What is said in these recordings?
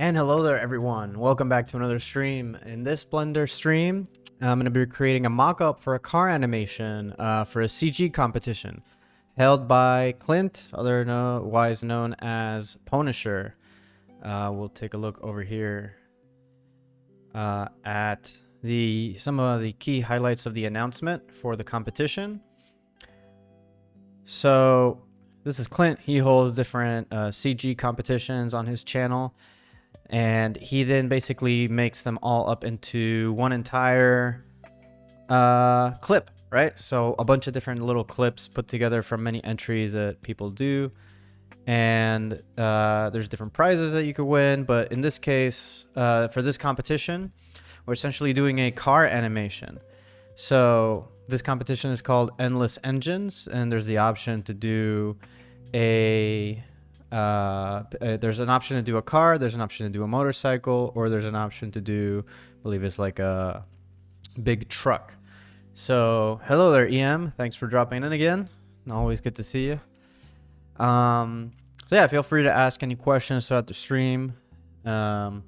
And hello there, everyone. Welcome back to another stream. In this Blender stream, I'm going to be creating a mock-up for a car animation for a CG competition held by Clint, otherwise known as Punisher. We'll take a look over here at some of the key highlights of the announcement for the competition. So this is Clint. He holds different CG competitions on his channel. And he then basically makes them all up into one entire clip, right? So a bunch of different little clips put together from many entries that people do. And there's different prizes that you could win. But in this case, for this competition, we're essentially doing a car animation. So this competition is called Endless Engines, and there's the option to do there's an option to do a car, there's an option to do a motorcycle, or there's an option to do, I believe it's like a big truck. So hello there, EM. Thanks for dropping in again. Always good to see you. So yeah, feel free to ask any questions throughout the stream. But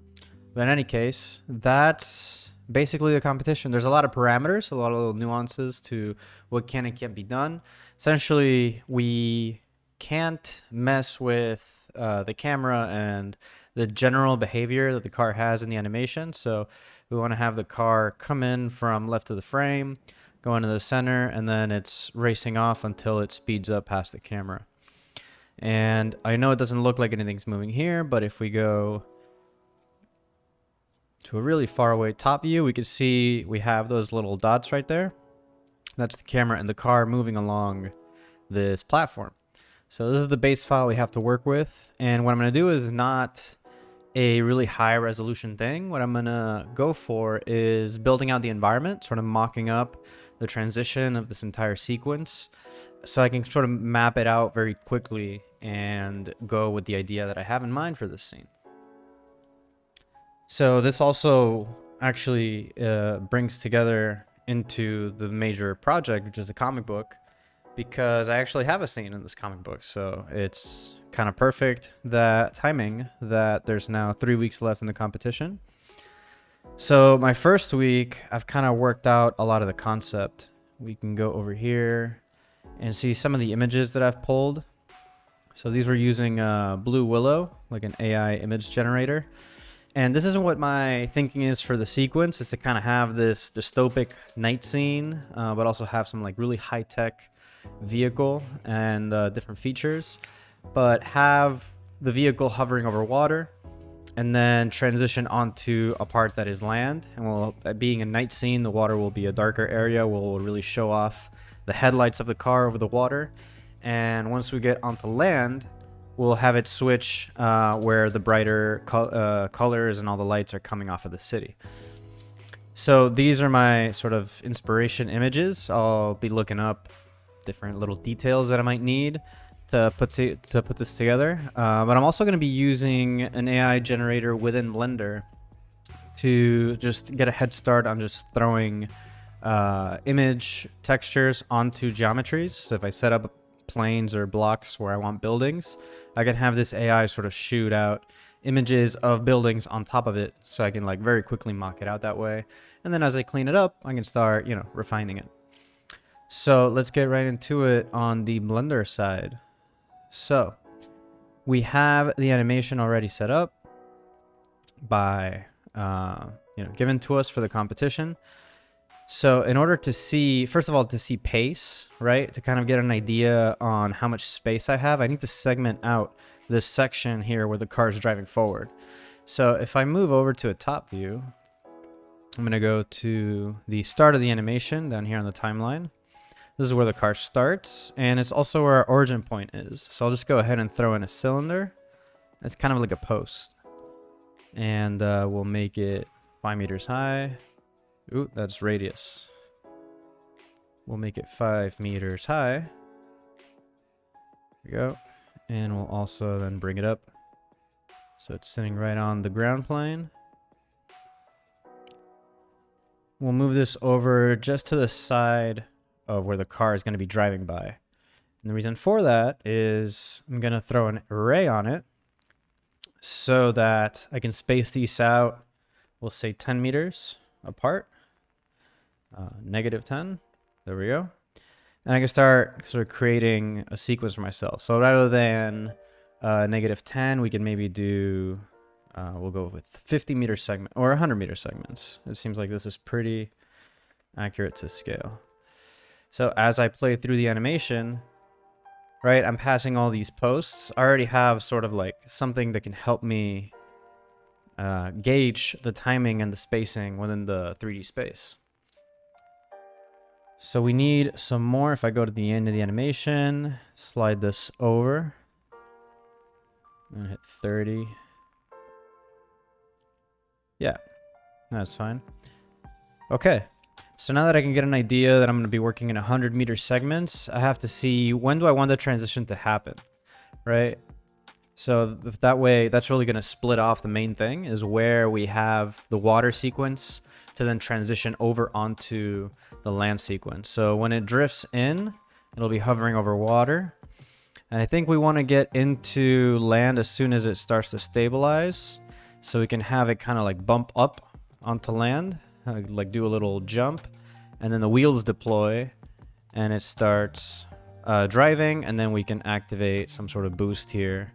in any case, that's basically the competition. There's a lot of parameters, a lot of little nuances to what can and can't be done. Essentially, we can't mess with the camera and the general behavior that the car has in the animation. So we want to have the car come in from left of the frame, go into the center, and then it's racing off until it speeds up past the camera. And I know it doesn't look like anything's moving here, but if we go to a really far away top view, we can see we have those little dots right there. That's the camera and the car moving along this platform. So this is the base file we have to work with. And what I'm going to do is not a really high resolution thing. What I'm going to go for is building out the environment, sort of mocking up the transition of this entire sequence, so I can sort of map it out very quickly and go with the idea that I have in mind for this scene. So this also actually brings together into the major project, which is the comic book, because I actually have a scene in this comic book. So it's kind of perfect, that timing, that there's now 3 weeks left in the competition. So my first week, I've kind of worked out a lot of the concept. We can go over here and see some of the images that I've pulled. So these were using Blue Willow, like an AI image generator. And this isn't what my thinking is for the sequence. Is to kind of have this dystopic night scene, but also have some like really high-tech vehicle and different features, but have the vehicle hovering over water and then transition onto a part that is land. And will, being a night scene, the water will be a darker area, will really show off the headlights of the car over the water. And once we get onto land, we'll have it switch where the brighter colors and all the lights are coming off of the city. So these are my sort of inspiration images. I'll be looking up different little details that I might need to put this together. But I'm also going to be using an AI generator within Blender to just get a head start on just throwing image textures onto geometries. So if I set up planes or blocks where I want buildings, I can have this AI sort of shoot out images of buildings on top of it, so I can like very quickly mock it out that way. And then as I clean it up, I can start, refining it. So let's get right into it on the Blender side. So we have the animation already set up by, given to us for the competition. So in order to see, first of all, to see pace, right? To kind of get an idea on how much space I have, I need to segment out this section here where the car is driving forward. So if I move over to a top view, I'm going to go to the start of the animation down here on the timeline. This is where the car starts, and it's also where our origin point is. So I'll just go ahead and throw in a cylinder. It's kind of like a post. And we'll make it 5 meters high. Ooh, that's radius. We'll make it 5 meters high. There we go. And we'll also then bring it up so it's sitting right on the ground plane. We'll move this over just to the side of where the car is going to be driving by. And the reason for that is I'm going to throw an array on it so that I can space these out, we'll say 10 meters apart, -10. There we go. And I can start sort of creating a sequence for myself. So rather than -10, we can maybe do, we'll go with 50-meter segment or 100-meter segments. It seems like this is pretty accurate to scale. So as I play through the animation, right, I'm passing all these posts. I already have sort of like something that can help me gauge the timing and the spacing within the 3D space. So we need some more. If I go to the end of the animation, slide this over and hit 30. Yeah, that's fine. Okay, so now that I can get an idea that I'm going to be working in 100-meter segments, I have to see when do I want the transition to happen, right? So that way, that's really going to split off the main thing, is where we have the water sequence to then transition over onto the land sequence. So when it drifts in, it'll be hovering over water. And I think we want to get into land as soon as it starts to stabilize, so we can have it kind of like bump up onto land, like do a little jump, and then the wheels deploy and it starts driving, and then we can activate some sort of boost here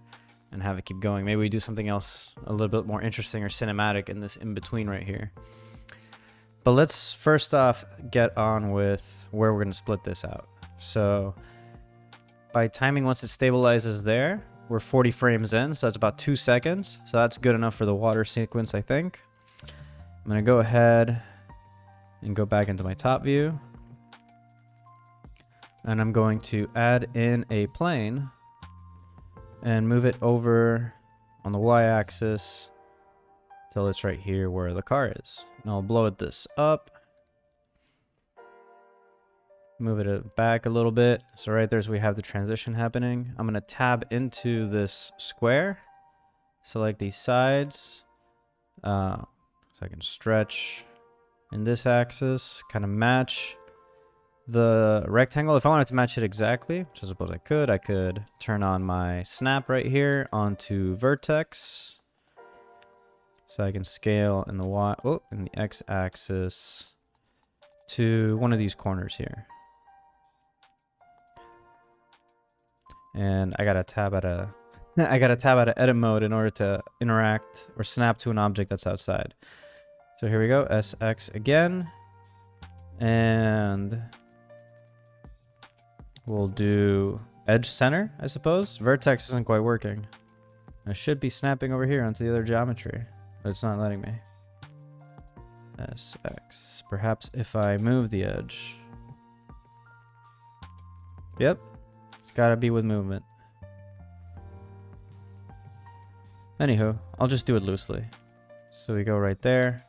and have it keep going. Maybe we do something else a little bit more interesting or cinematic in this in between right here. But let's first off get on with where we're going to split this out. So by timing, once it stabilizes there, we're 40 frames in, so that's about 2 seconds. So that's good enough for the water sequence, I think. I'm going to go ahead and go back into my top view. And I'm going to add in a plane and move it over on the y-axis till it's right here where the car is. And I'll blow this up. Move it back a little bit. So right there's we have the transition happening. I'm going to tab into this square. Select these sides. So I can stretch in this axis. Kind of match the rectangle. If I wanted to match it exactly, which I suppose I could turn on my snap right here onto vertex. So I can scale in the in the x-axis to one of these corners here. And I gotta tab out of edit mode in order to interact or snap to an object that's outside. So here we go, SX again. And we'll do edge center, I suppose. Vertex isn't quite working. I should be snapping over here onto the other geometry, but it's not letting me. SX. Perhaps if I move the edge. Yep. It's gotta be with movement. Anywho, I'll just do it loosely. So we go right there.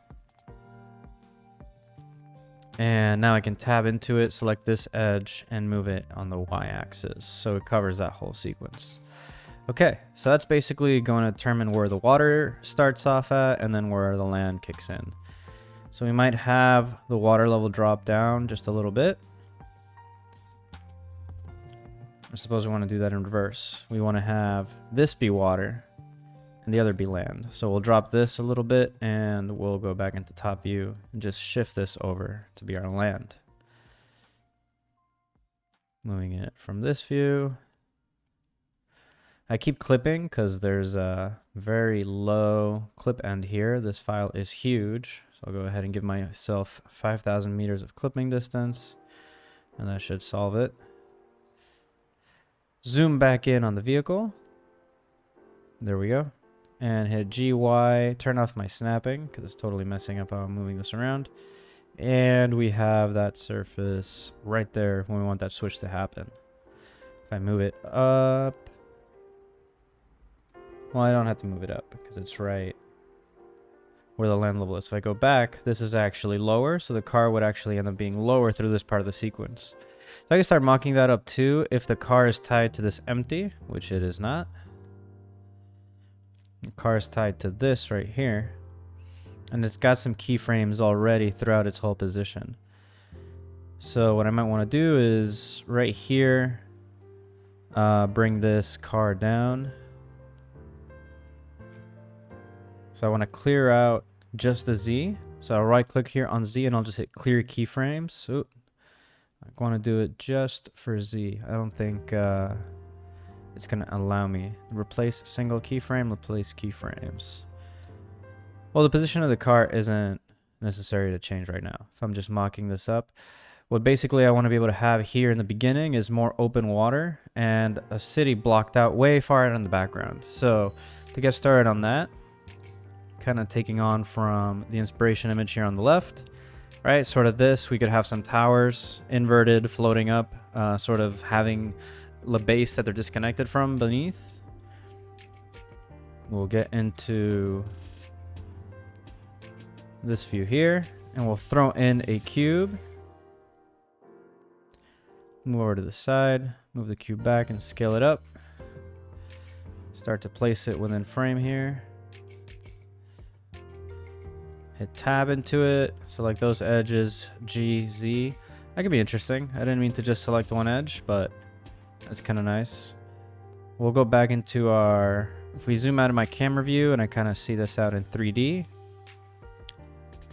And now I can tab into it, select this edge, and move it on the y-axis. So it covers that whole sequence. Okay, so that's basically going to determine where the water starts off at and then where the land kicks in. So we might have the water level drop down just a little bit. I suppose we want to do that in reverse. We want to have this be water and the other be land. So we'll drop this a little bit and we'll go back into top view and just shift this over to be our land. Moving it from this view. I keep clipping because there's a very low clip end here. This file is huge. So I'll go ahead and give myself 5,000 meters of clipping distance and that should solve it. Zoom back in on the vehicle. There we go. And hit GY, turn off my snapping because it's totally messing up how I'm moving this around. And we have that surface right there when we want that switch to happen. If I move it up, well, I don't have to move it up because it's right where the land level is. If I go back, this is actually lower, so the car would actually end up being lower through this part of the sequence. So I can start mocking that up too if the car is tied to this empty, which it is not. The car is tied to this right here, and it's got some keyframes already throughout its whole position. So what I might want to do is right here, bring this car down. So I want to clear out just the Z. So I'll right click here on Z and I'll just hit clear keyframes. Ooh, I want to do it just for Z. I don't think it's going to allow me. Replace single keyframe, replace keyframes. Well, the position of the car isn't necessary to change right now. If I'm just mocking this up. What basically I want to be able to have here in the beginning is more open water and a city blocked out way far out in the background. So to get started on that, kind of taking on from the inspiration image here on the left, right? Sort of this, we could have some towers inverted floating up, sort of having the base that they're disconnected from beneath. We'll get into this view here and we'll throw in a cube. Move over to the side, move the cube back and scale it up. Start to place it within frame here. Hit tab into it, select those edges, G, Z. That could be interesting. I didn't mean to just select one edge, but that's kind of nice. We'll go back into our, if we zoom out of my camera view and I kind of see this out in 3D,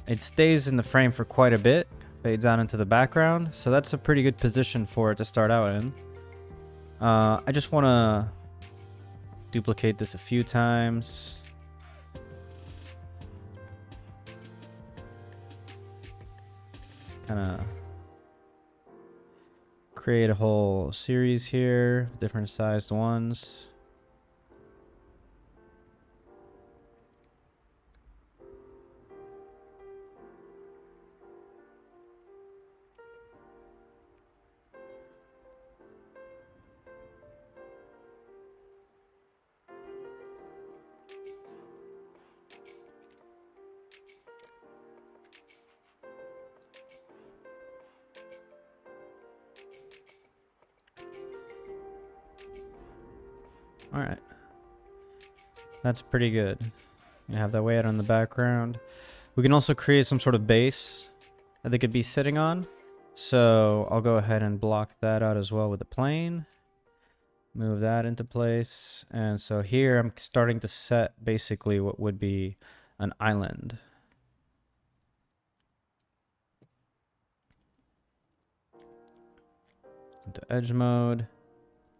it stays in the frame for quite a bit. Fades out into the background, so that's a pretty good position for it to start out in. I just want to duplicate this a few times. Kind of create a whole series here, different sized ones. All right, that's pretty good. You have that way out on the background. We can also create some sort of base that they could be sitting on. So I'll go ahead and block that out as well with the plane. Move that into place. And so here I'm starting to set basically what would be an island. Into edge mode.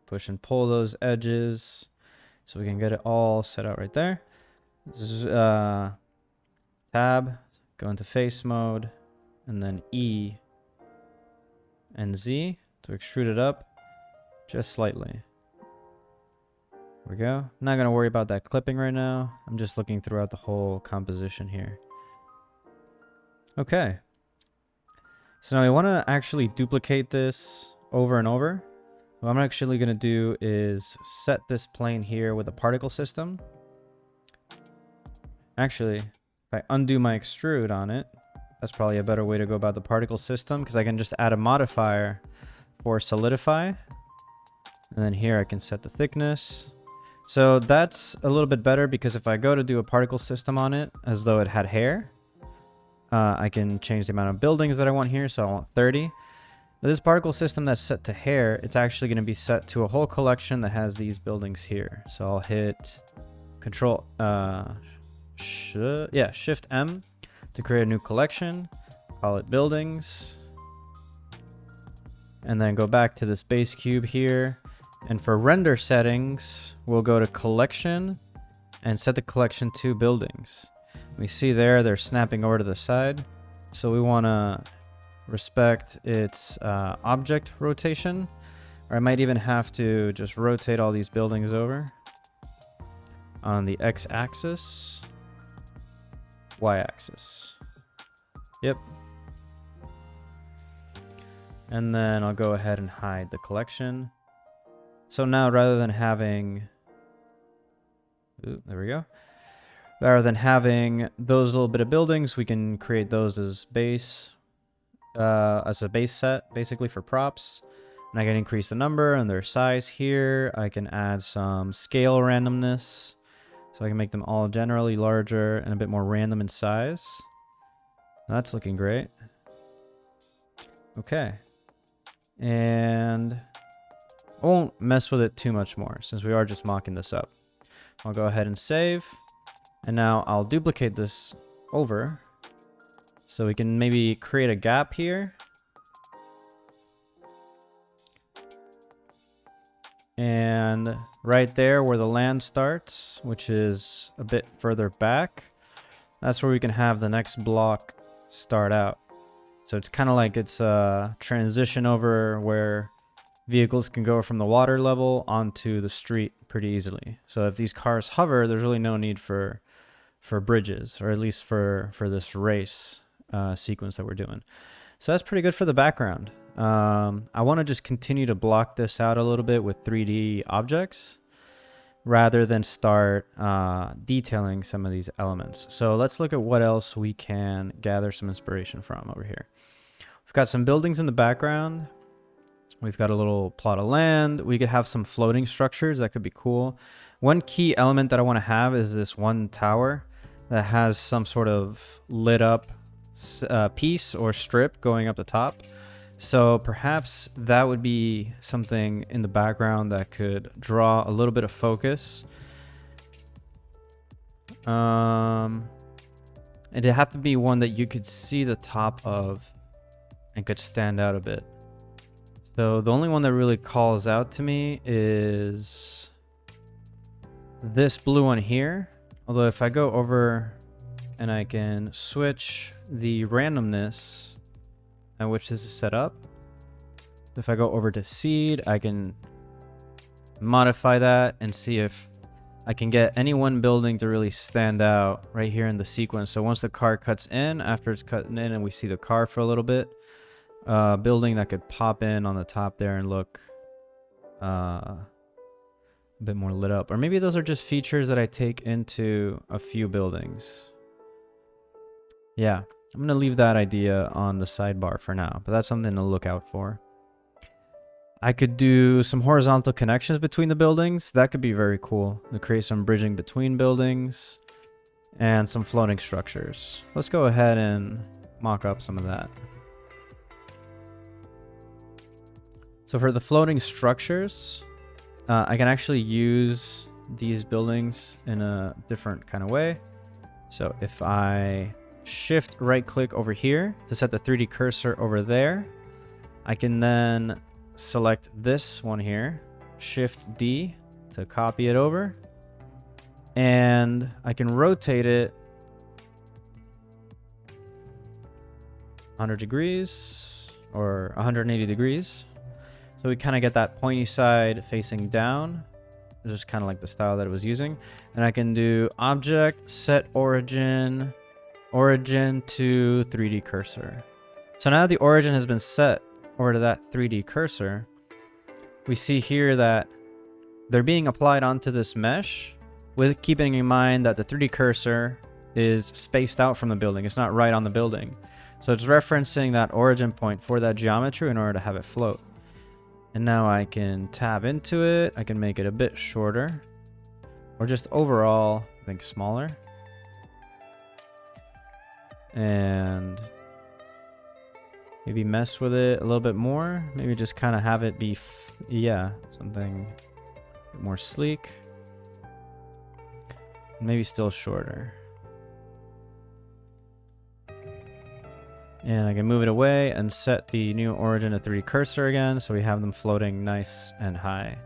Push and pull those edges so we can get it all set out right there. Tab, go into face mode, and then E and Z to extrude it up just slightly. There we go. Not going to worry about that clipping right now. I'm just looking throughout the whole composition here. Okay. So now we want to actually duplicate this over and over. What I'm actually going to do is set this plane here with a particle system. Actually, if I undo my extrude on it, that's probably a better way to go about the particle system, because I can just add a modifier for solidify. And then here I can set the thickness. So that's a little bit better, because if I go to do a particle system on it as though it had hair, I can change the amount of buildings that I want here. So I want 30. This particle system that's set to hair, it's actually going to be set to a whole collection that has these buildings here. So I'll hit Control, Shift M to create a new collection. Call it buildings. And then go back to this base cube here. And for render settings, we'll go to collection and set the collection to buildings. We see there, they're snapping over to the side. So we want to respect its object rotation, or I might even have to just rotate all these buildings over on the x-axis, y-axis. Yep. And then I'll go ahead and hide the collection. So now rather than having, there we go. Rather than having those little bit of buildings, we can create those as a base set, basically for props. And I can increase the number and their size here. I can add some scale randomness, so I can make them all generally larger and a bit more random in size. That's looking great. Okay. And I won't mess with it too much more since we are just mocking this up. I'll go ahead and save. And now I'll duplicate this over so we can maybe create a gap here. And right there where the land starts, which is a bit further back, that's where we can have the next block start out. So it's kind of like it's a transition over where vehicles can go from the water level onto the street pretty easily. So if these cars hover, there's really no need for bridges, or at least for this race sequence that we're doing. So that's pretty good for the background. I want to just continue to block this out a little bit with 3D objects rather than start detailing some of these elements. So let's look at what else we can gather some inspiration from over here. We've got some buildings in the background. We've got a little plot of land. We could have some floating structures. That could be cool. One key element that I want to have is this one tower that has some sort of lit up piece or strip going up the top. So perhaps that would be something in the background that could draw a little bit of focus. It'd have to be one that you could see the top of and could stand out a bit. So the only one that really calls out to me is this blue one here. Although if I go over and I can switch the randomness at which this is set up. If I go over to seed, I can modify that and see if I can get any one building to really stand out right here in the sequence. So once the car cuts in, after it's cutting in and we see the car for a little bit, building that could pop in on the top there and look a bit more lit up. Or maybe those are just features that I take into a few buildings. Yeah, I'm going to leave that idea on the sidebar for now, but that's something to look out for. I could do some horizontal connections between the buildings. That could be very cool to create some bridging between buildings and some floating structures. Let's go ahead and mock up some of that. So for the floating structures, I can actually use these buildings in a different kind of way. So if I shift right click over here to set the 3D cursor over there, I can then select this one here, shift D to copy it over, and I can rotate it 100 degrees or 180 degrees. So we kind of get that pointy side facing down. It's just kind of like the style that it was using. And I can do object, set origin to 3D cursor. So now the origin has been set over to that 3D cursor. We see here that they're being applied onto this mesh with keeping in mind that the 3D cursor is spaced out from the building. It's not right on the building. So it's referencing that origin point for that geometry in order to have it float. And now I can tab into it. I can make it a bit shorter, or just overall, I think, smaller. And maybe mess with it a little bit more. Maybe just kind of have it be, something a bit more sleek. Maybe still shorter. And I can move it away and set the new origin to 3D cursor again, so we have them floating nice and high.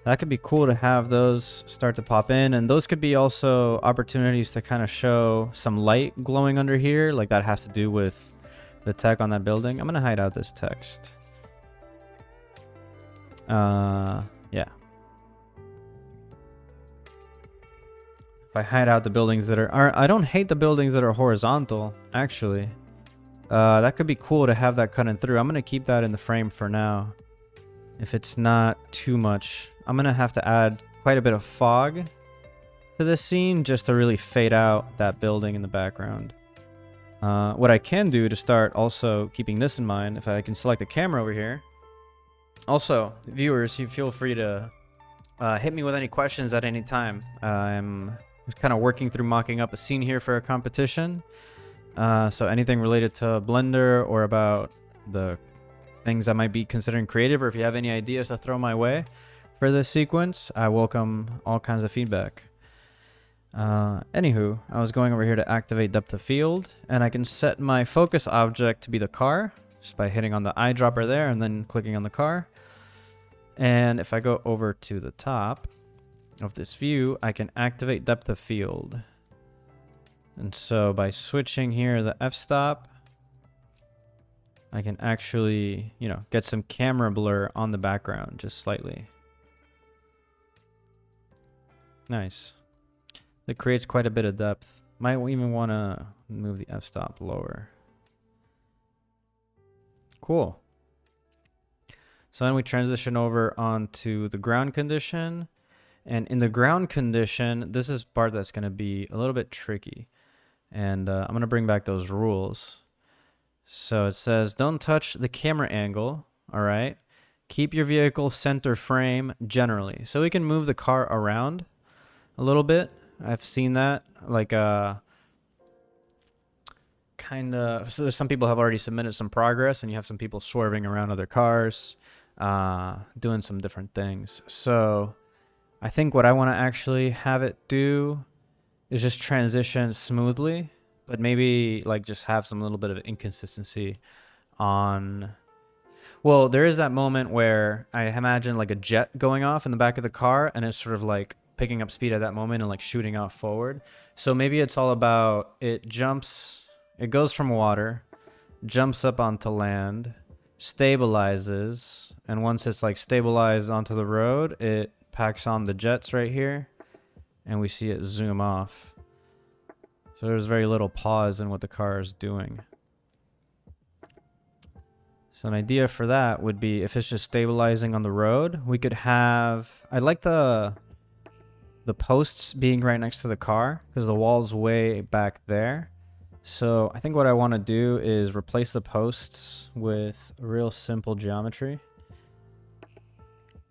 That could be cool to have those start to pop in, and those could be also opportunities to kind of show some light glowing under here, like that has to do with the tech on that building. I'm gonna hide out this text. Yeah. If I hide out the buildings that are I don't hate the buildings that are horizontal, actually. That could be cool to have that cutting through. I'm going to keep that in the frame for now. If it's not too much, I'm going to have to add quite a bit of fog to this scene just to really fade out that building in the background. What I can do to start also keeping this in mind, if I can select the camera over here. Also, viewers, you feel free to hit me with any questions at any time. I'm kind of working through mocking up a scene here for a competition. So anything related to Blender or about the things I might be considering creative, or if you have any ideas to throw my way for this sequence, I welcome all kinds of feedback. Anywho, I was going over here to activate depth of field, and I can set my focus object to be the car just by hitting on the eyedropper there and then clicking on the car. And if I go over to the top of this view, I can activate depth of field. And so by switching here the f-stop, I can actually, you know, get some camera blur on the background just slightly. Nice. It creates quite a bit of depth. Might even want to move the f-stop lower. Cool. So then we transition over onto the ground condition. And in the ground condition, this is part that's going to be a little bit tricky. And I'm going to bring back those rules. So it says, don't touch the camera angle. All right. Keep your vehicle center frame generally. So we can move the car around a little bit. I've seen that. Like, kind of. So there's some people have already submitted some progress, and you have some people swerving around other cars, doing some different things. So I think what I want to actually have it do is just transition smoothly, but maybe like just have some little bit of inconsistency on. Well, there is that moment where I imagine like a jet going off in the back of the car, and it's sort of like picking up speed at that moment and like shooting off forward. So maybe it's all about it goes from water, jumps up onto land, stabilizes, and once it's like stabilized onto the road, it packs on the jets right here, and we see it zoom off. So there's very little pause in what the car is doing. So an idea for that would be if it's just stabilizing on the road, we could have, I like the posts being right next to the car because the wall's way back there. So I think what I want to do is replace the posts with a real simple geometry,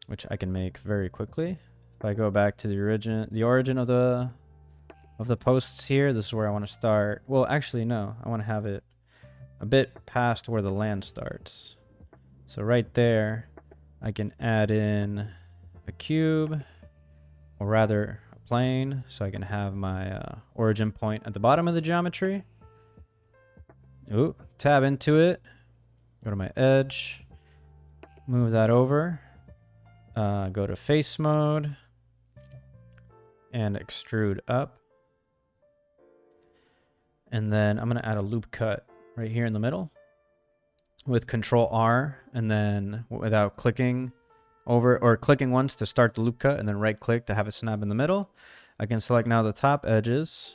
which I can make very quickly. If I go back to the origin of the posts here, this is where I want to start. Well, actually, no, I want to have it a bit past where the land starts. So right there, I can add in a cube, or rather a plane, so I can have my origin point at the bottom of the geometry. Ooh, tab into it, go to my edge, move that over, go to face mode, and extrude up. And then I'm going to add a loop cut right here in the middle with Control R, and then without clicking over, or clicking once to start the loop cut and then right click to have it snap in the middle, I can select now the top edges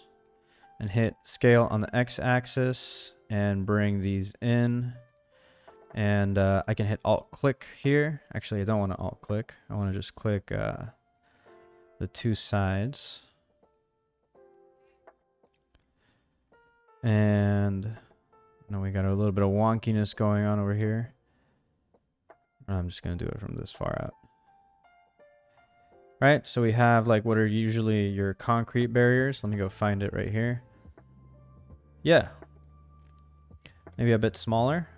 and hit scale on the X axis and bring these in. And I can hit alt click here. Actually, I don't want to alt click. I want to just click the two sides. And now we got a little bit of wonkiness going on over here. I'm just going to do it from this far out. Right, so we have like what are usually your concrete barriers. Let me go find it right here. Yeah. Maybe a bit smaller.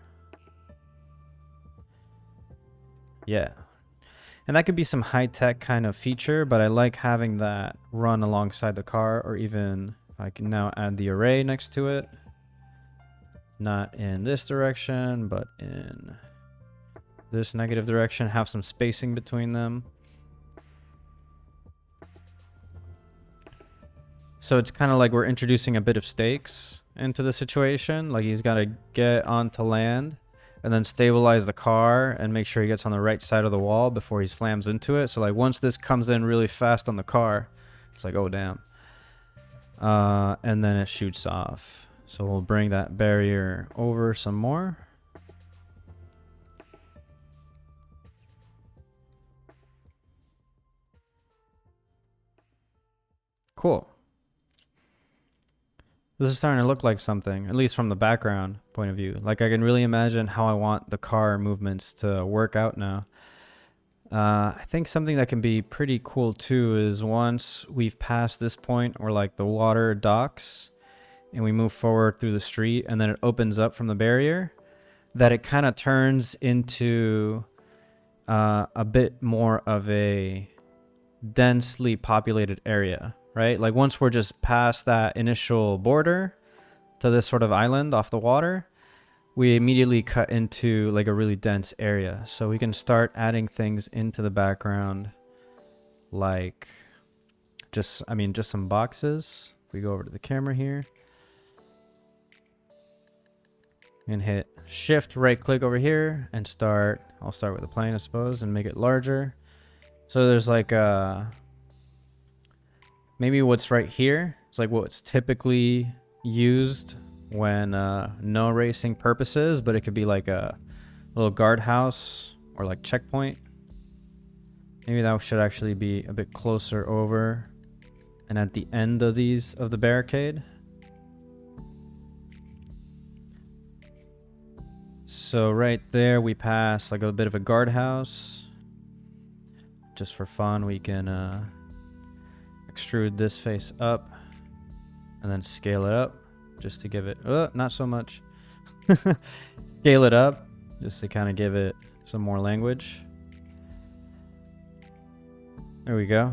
Yeah. And that could be some high-tech kind of feature, but I like having that run alongside the car, or even I can now add the array next to it. Not in this direction, but in this negative direction. Have some spacing between them. So it's kind of like we're introducing a bit of stakes into the situation. Like he's got to get onto land and then stabilize the car and make sure he gets on the right side of the wall before he slams into it. So like once this comes in really fast on the car, it's like, oh damn. And then it shoots off. So we'll bring that barrier over some more. Cool. This is starting to look like something, at least from the background point of view. Like I can really imagine how I want the car movements to work out now. I think something that can be pretty cool too is once we've passed this point where like the water docks and we move forward through the street and then it opens up from the barrier, that it kind of turns into a bit more of a densely populated area, right? Like once we're just past that initial border to this sort of island off the water, we immediately cut into like a really dense area. So we can start adding things into the background, like just some boxes. If we go over to the camera here and hit shift right click over here and I'll start with the plane, I suppose, and make it larger. So there's like maybe what's right here is like what's typically used when no racing purposes, but it could be like a little guardhouse or like checkpoint. Maybe that should actually be a bit closer over and at the end of the barricade. So right there we pass like a bit of a guardhouse. Just for fun, we can extrude this face up and then scale it up just to give it, not so much. Scale it up just to kind of give it some more language. There we go.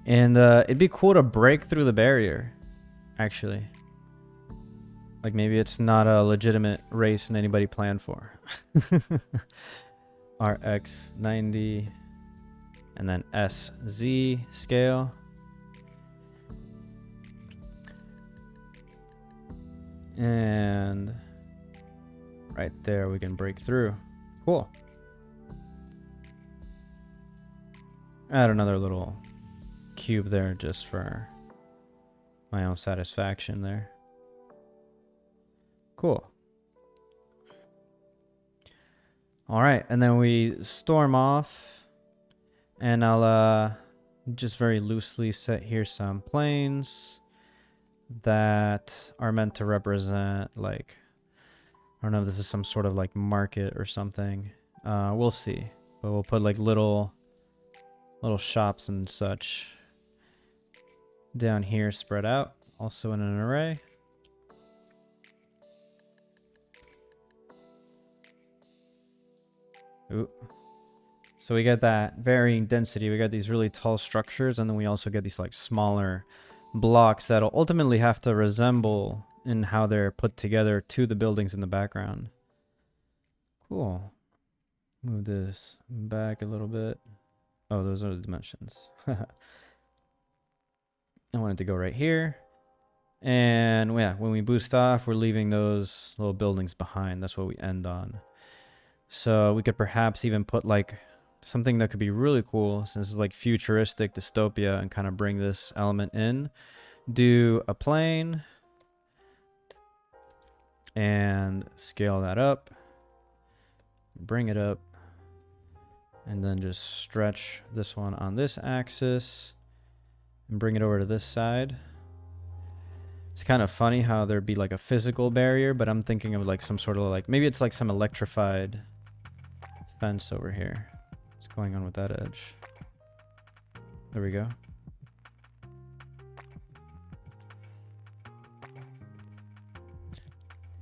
And it'd be cool to break through the barrier, actually. Like maybe it's not a legitimate race and anybody planned for. RX 90 and then SZ scale. And right there we can break through. Cool. Add another little cube there just for my own satisfaction there. Cool. All right, and then we storm off, and I'll just very loosely set here some planes that are meant to represent, like, I don't know if this is some sort of like market or something. We'll see, but we'll put like little shops and such down here spread out, also in an array. Ooh. So we get that varying density. We got these really tall structures, and then we also get these like smaller blocks that'll ultimately have to resemble in how they're put together to the buildings in the background. Cool. Move this back a little bit. Oh, those are the dimensions. I want it to go right here. And yeah, when we boost off, we're leaving those little buildings behind. That's what we end on. So we could perhaps even put like something that could be really cool, since it's like futuristic dystopia, and kind of bring this element in. Do a plane and scale that up, bring it up, and then just stretch this one on this axis and bring it over to this side. It's kind of funny how there'd be like a physical barrier, but I'm thinking of like some sort of like, maybe it's like some electrified fence over here. What's going on with that edge? There we go.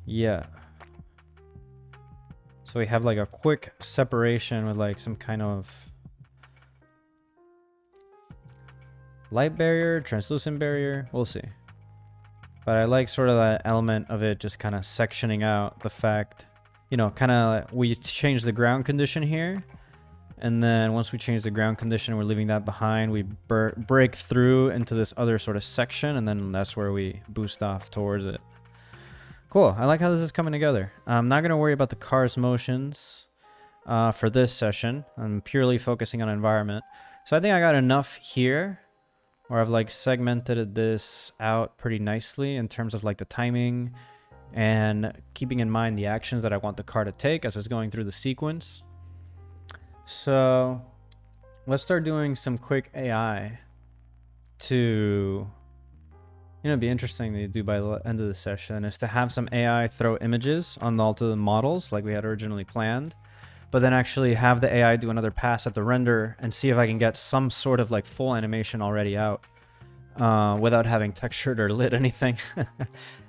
Yeah. So we have like a quick separation with like some kind of light barrier, translucent barrier. We'll see. But I like sort of that element of it just kind of sectioning out the fact, you know, kind of we change the ground condition here. And then once we change the ground condition, we're leaving that behind. We break through into this other sort of section, and then that's where we boost off towards it. Cool. I like how this is coming together. I'm not going to worry about the car's motions for this session. I'm purely focusing on environment. So I think I got enough here where I've like segmented this out pretty nicely in terms of like the timing and keeping in mind the actions that I want the car to take as it's going through the sequence. So let's start doing some quick AI to, you know, be interesting to do by the end of the session is to have some AI throw images on all the models like we had originally planned, but then actually have the AI do another pass at the render and see if I can get some sort of like full animation already out without having textured or lit anything.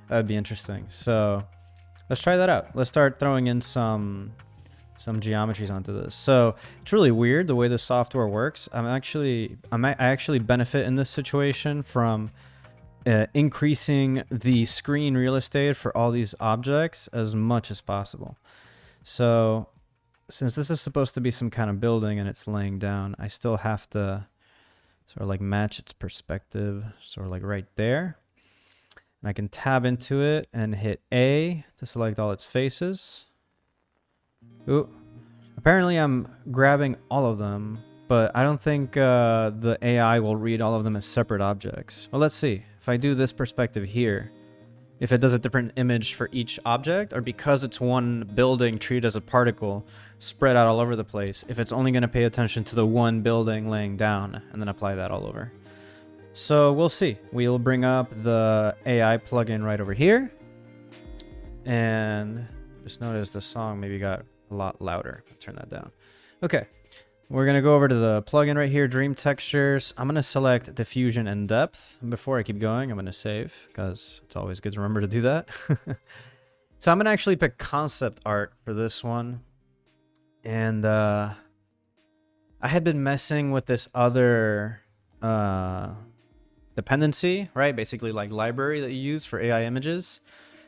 That'd be interesting. So let's try that out. Let's start throwing in some some geometries onto this. So it's really weird the way the software works. I actually benefit in this situation from increasing the screen real estate for all these objects as much as possible. So since this is supposed to be some kind of building and it's laying down, I still have to sort of like match its perspective, sort of like right there. And I can tab into it and hit A to select all its faces. Ooh, apparently I'm grabbing all of them, but I don't think the AI will read all of them as separate objects. Well, let's see. If I do this perspective here, if it does a different image for each object, or because it's one building treated as a particle spread out all over the place, if it's only going to pay attention to the one building laying down and then apply that all over. So we'll see. We'll bring up the AI plugin right over here. And just notice the song maybe got a lot louder. I'll turn that down. Okay. We're going to go over to the plugin right here, Dream Textures. I'm going to select Diffusion and Depth. Before I keep going, I'm going to save because it's always good to remember to do that. So I'm going to actually pick Concept Art for this one. And I had been messing with this other dependency, right? Basically like library that you use for AI images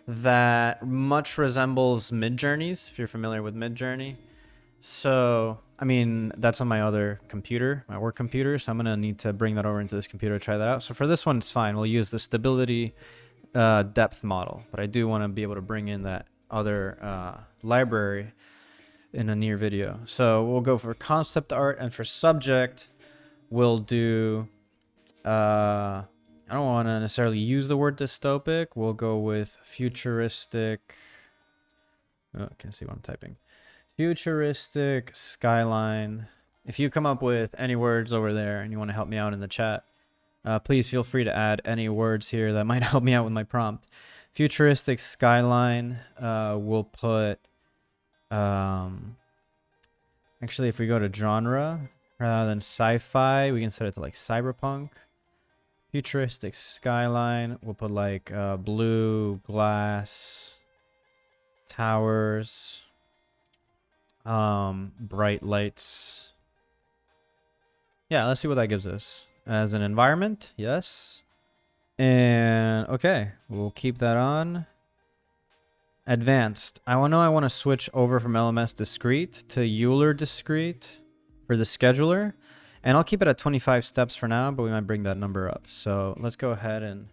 that much resembles Midjourney's, if you're familiar with Midjourney. So, I mean, that's on my other computer, my work computer. So I'm going to need to bring that over into this computer to try that out. So for this one, it's fine. We'll use the stability depth model, but I do want to be able to bring in that other library in a near video. So we'll go for concept art, and for subject, we'll do, I don't want to necessarily use the word dystopic. We'll go with futuristic. Oh, I can't see what I'm typing. Futuristic skyline. If you come up with any words over there and you want to help me out in the chat, please feel free to add any words here that might help me out with my prompt. Futuristic skyline. We'll put, actually, if we go to genre rather than sci-fi, we can set it to like cyberpunk. Futuristic skyline. We'll put like blue glass towers. Bright lights. Yeah, let's see what that gives us. As an environment, yes. And okay, we'll keep that on. Advanced. I want to switch over from LMS discrete to Euler discrete for the scheduler. And I'll keep it at 25 steps for now, but we might bring that number up. So let's go ahead and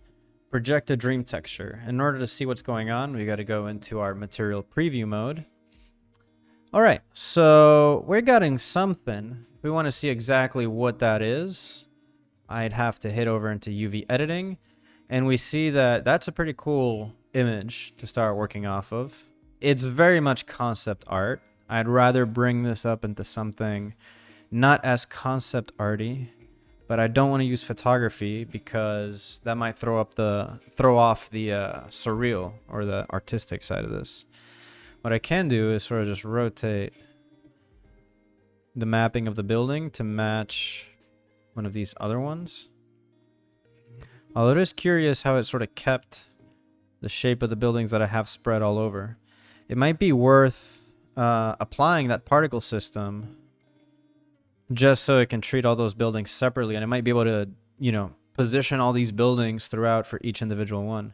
project a dream texture. In order to see what's going on, we got to go into our material preview mode. All right, so we're getting something. If we want to see exactly what that is, I'd have to hit over into UV editing, and we see that that's a pretty cool image to start working off of. It's very much concept art. I'd rather bring this up into something not as concept arty, but I don't want to use photography because that might throw off the surreal or the artistic side of this. What I can do is sort of just rotate the mapping of the building to match one of these other ones. Although it is curious how it sort of kept the shape of the buildings that I have spread all over. It might be worth applying that particle system just so it can treat all those buildings separately, and it might be able to, you know, position all these buildings throughout for each individual one.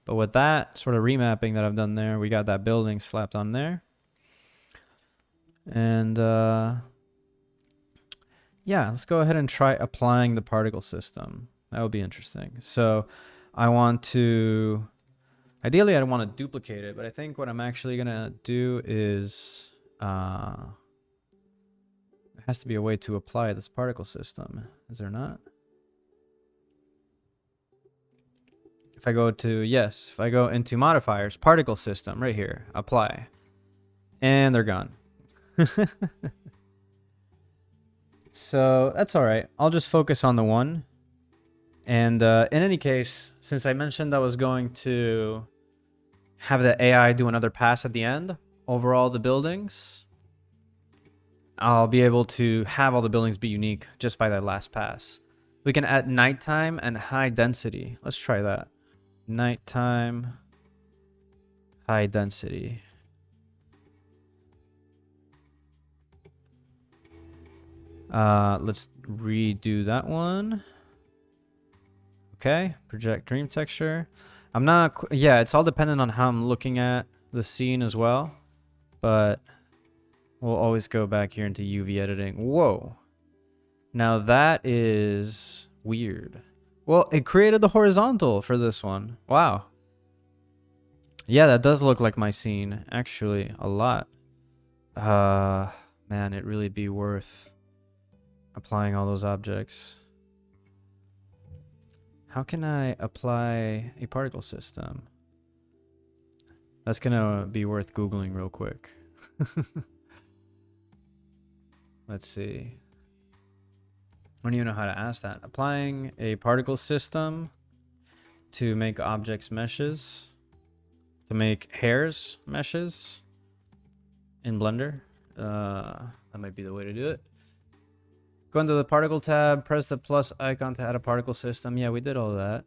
But with that sort of remapping that I've done there, we got that building slapped on there. And yeah, let's go ahead and try applying the particle system. That would be interesting. So I want to, ideally I want to duplicate it, but I think what I'm actually going to do is, there has to be a way to apply this particle system. Is there not? If I go to, yes, if I go into modifiers, particle system right here, apply, and they're gone. So that's all right. I'll just focus on the one. And in any case, since I mentioned I was going to have the AI do another pass at the end over all the buildings, I'll be able to have all the buildings be unique just by that last pass. We can add nighttime and high density. Let's try that. Nighttime, high density. Let's redo that one. Okay, project dream texture. I'm not, yeah, it's all dependent on how I'm looking at the scene as well, but we'll always go back here into UV editing. Whoa. Now that is weird. Well, it created the horizontal for this one. Wow. Yeah, that does look like my scene, actually, a lot. Man, it'd really be worth applying all those objects. How can I apply a particle system? That's gonna be worth Googling real quick. Let's see. I don't even know how to ask that. Applying a particle system to make objects meshes, to make hairs meshes in Blender. That might be the way to do it. Go into the particle tab, press the plus icon to add a particle system. Yeah, we did all that.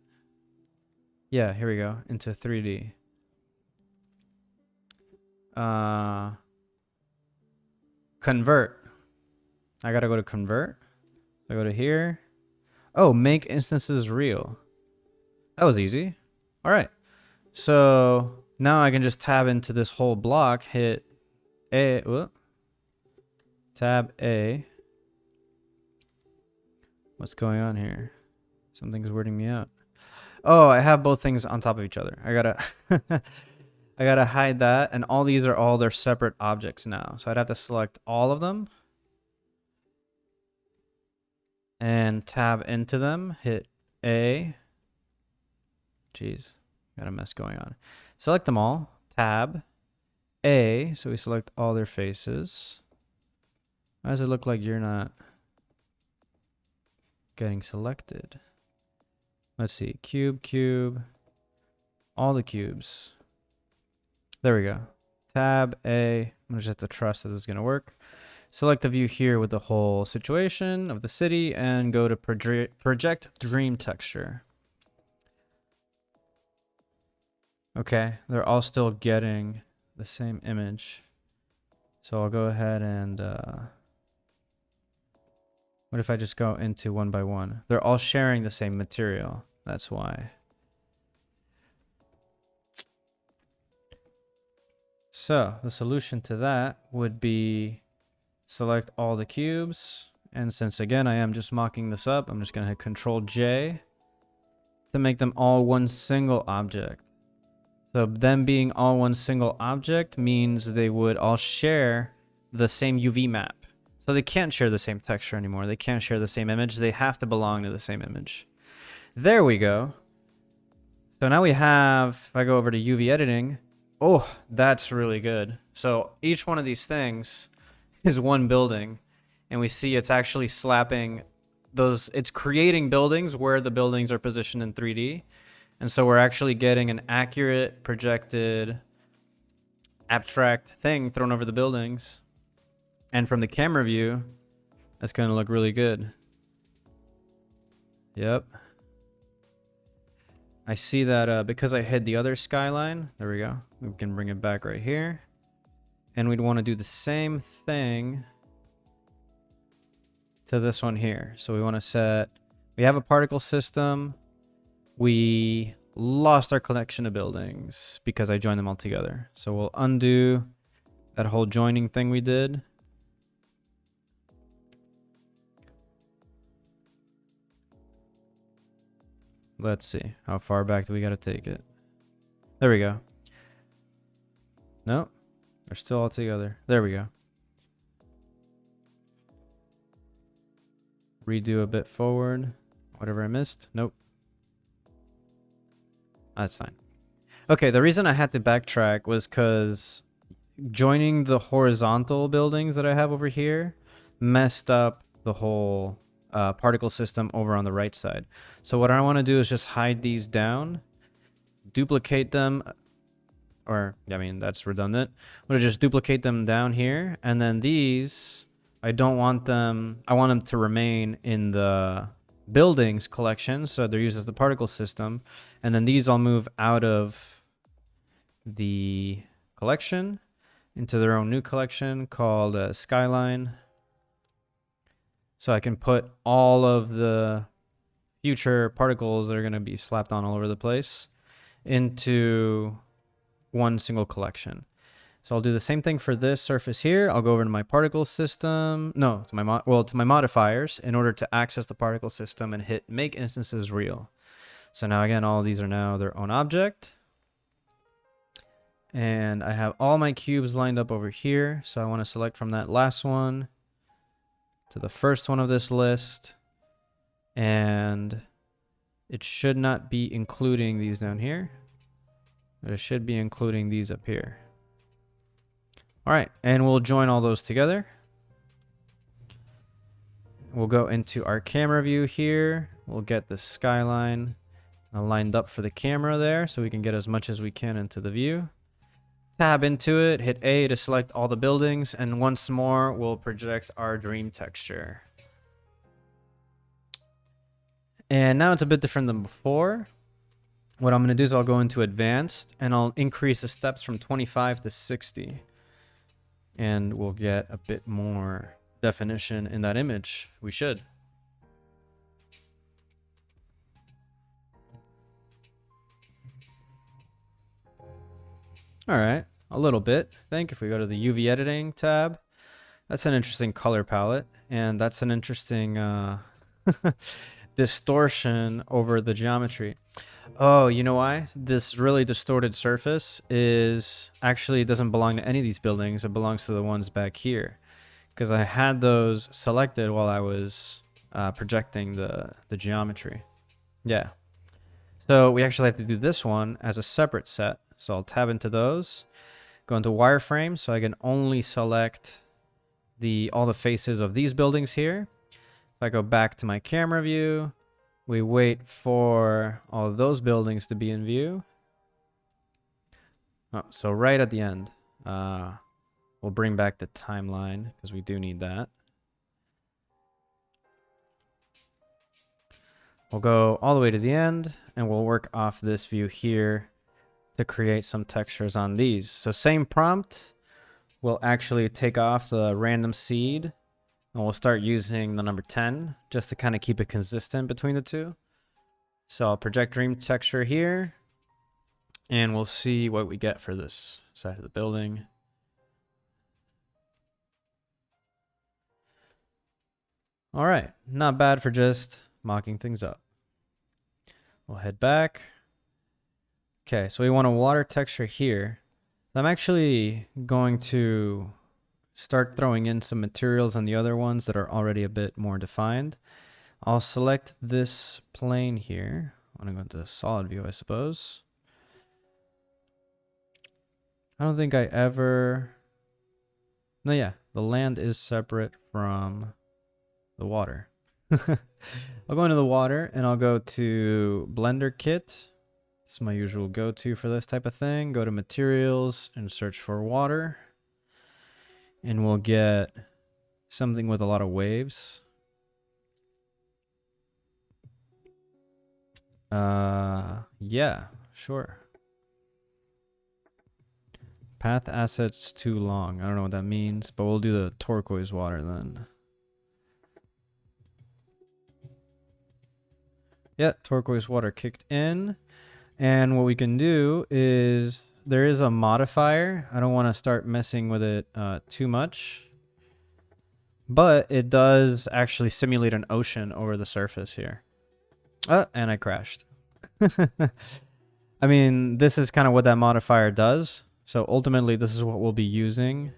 Yeah, here we go, into 3D. Convert. I gotta go to convert. I go to here. Oh, make instances real. That was easy. All right. So now I can just tab into this whole block, hit A, whoop, tab A. What's going on here? Something's weirding me out. Oh, I have both things on top of each other. I gotta I gotta hide that, and all these are all their separate objects now. So I'd have to select all of them and tab into them, hit A. Jeez, got a mess going on. Select them all, tab A, so we select all their faces. Why does it look like you're not getting selected? Let's see, cube, all the cubes. There we go. Tab A, I'm just have to trust that this is gonna work. Select the view here with the whole situation of the city and go to project dream texture. Okay, they're all still getting the same image. So I'll go ahead and, what if I just go into one by one? They're all sharing the same material. That's why. So the solution to that would be select all the cubes. And since again, I am just mocking this up, I'm just gonna hit Control J to make them all one single object. So them being all one single object means they would all share the same UV map. So they can't share the same texture anymore. They can't share the same image. They have to belong to the same image. There we go. So now we have, if I go over to UV editing, oh, that's really good. So each one of these things is one building, and we see it's actually slapping those, it's creating buildings where the buildings are positioned in 3D. And so we're actually getting an accurate, projected, abstract thing thrown over the buildings. And from the camera view, that's going to look really good. Yep. I see that because I hid the other skyline. There we go. We can bring it back right here. And we'd want to do the same thing to this one here. So we want to set, we have a particle system. We lost our collection of buildings because I joined them all together. So we'll undo that whole joining thing we did. Let's see. How far back do we got to take it? There we go. Nope. They're still all together. There we go. Redo a bit forward. Whatever I missed. Nope. That's fine. Okay, the reason I had to backtrack was because joining the horizontal buildings that I have over here messed up the whole particle system over on the right side. So what I want to do is just hide these down, duplicate them, or I mean that's redundant. I'm going to just duplicate them down here, and then these, I don't want them, I want them to remain in the buildings collection, so they're used as the particle system, and then these I'll move out of the collection into their own new collection called Skyline. So I can put all of the future particles that are going to be slapped on all over the place into one single collection. So I'll do the same thing for this surface here. I'll go over to my particle system. No, to my modifiers in order to access the particle system and hit make instances real. So now again, all of these are now their own object. And I have all my cubes lined up over here. So I want to select from that last one to the first one of this list. And it should not be including these down here, but it should be including these up here. All right, and we'll join all those together. We'll go into our camera view here. We'll get the skyline lined up for the camera there so we can get as much as we can into the view. Tab into it, hit A to select all the buildings, and once more we'll project our dream texture. And now it's a bit different than before. What I'm going to do is I'll go into advanced and I'll increase the steps from 25 to 60. And we'll get a bit more definition in that image. We should. All right, a little bit. I think if we go to the UV editing tab, that's an interesting color palette. And that's an interesting distortion over the geometry. Oh, you know why? This really distorted surface is actually, it doesn't belong to any of these buildings. It belongs to the ones back here. Because I had those selected while I was projecting the geometry. Yeah. So we actually have to do this one as a separate set. So I'll tab into those, go into wireframe, so I can only select all the faces of these buildings here. If I go back to my camera view, we wait for all of those buildings to be in view. Oh, so right at the end, we'll bring back the timeline because we do need that. We'll go all the way to the end and we'll work off this view here to create some textures on these. So same prompt, we'll actually take off the random seed and we'll start using the number 10 just to kind of keep it consistent between the two. So I'll project dream texture here and we'll see what we get for this side of the building. All right, not bad for just mocking things up. We'll head back. Okay, so we want a water texture here. I'm actually going to start throwing in some materials on the other ones that are already a bit more defined. I'll select this plane here. I'm going to go into solid view, I suppose. I don't think I ever... No, yeah, the land is separate from the water. I'll go into the water and I'll go to Blender Kit. This is my usual go-to for this type of thing. Go to materials and search for water. And we'll get something with a lot of waves. Yeah, sure. Path assets too long. I don't know what that means, but we'll do the turquoise water then. Yeah, turquoise water kicked in. And what we can do is there is a modifier. I don't want to start messing with it too much. But it does actually simulate an ocean over the surface here. And I crashed. I mean, this is kind of what that modifier does. So ultimately, this is what we'll be using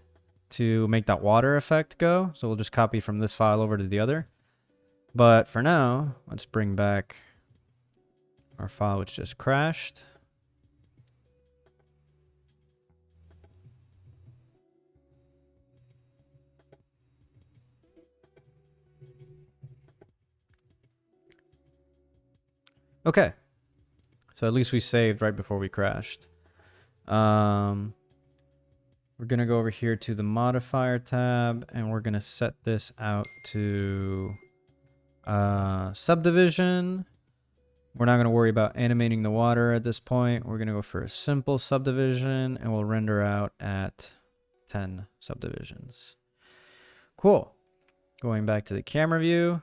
to make that water effect go. So we'll just copy from this file over to the other. But for now, let's bring back our file which just crashed. Okay. So at least we saved right before we crashed. We're going to go over here to the modifier tab and we're going to set this out to subdivision. We're not going to worry about animating the water at this point. We're going to go for a simple subdivision and we'll render out at 10 subdivisions. Cool. Going back to the camera view,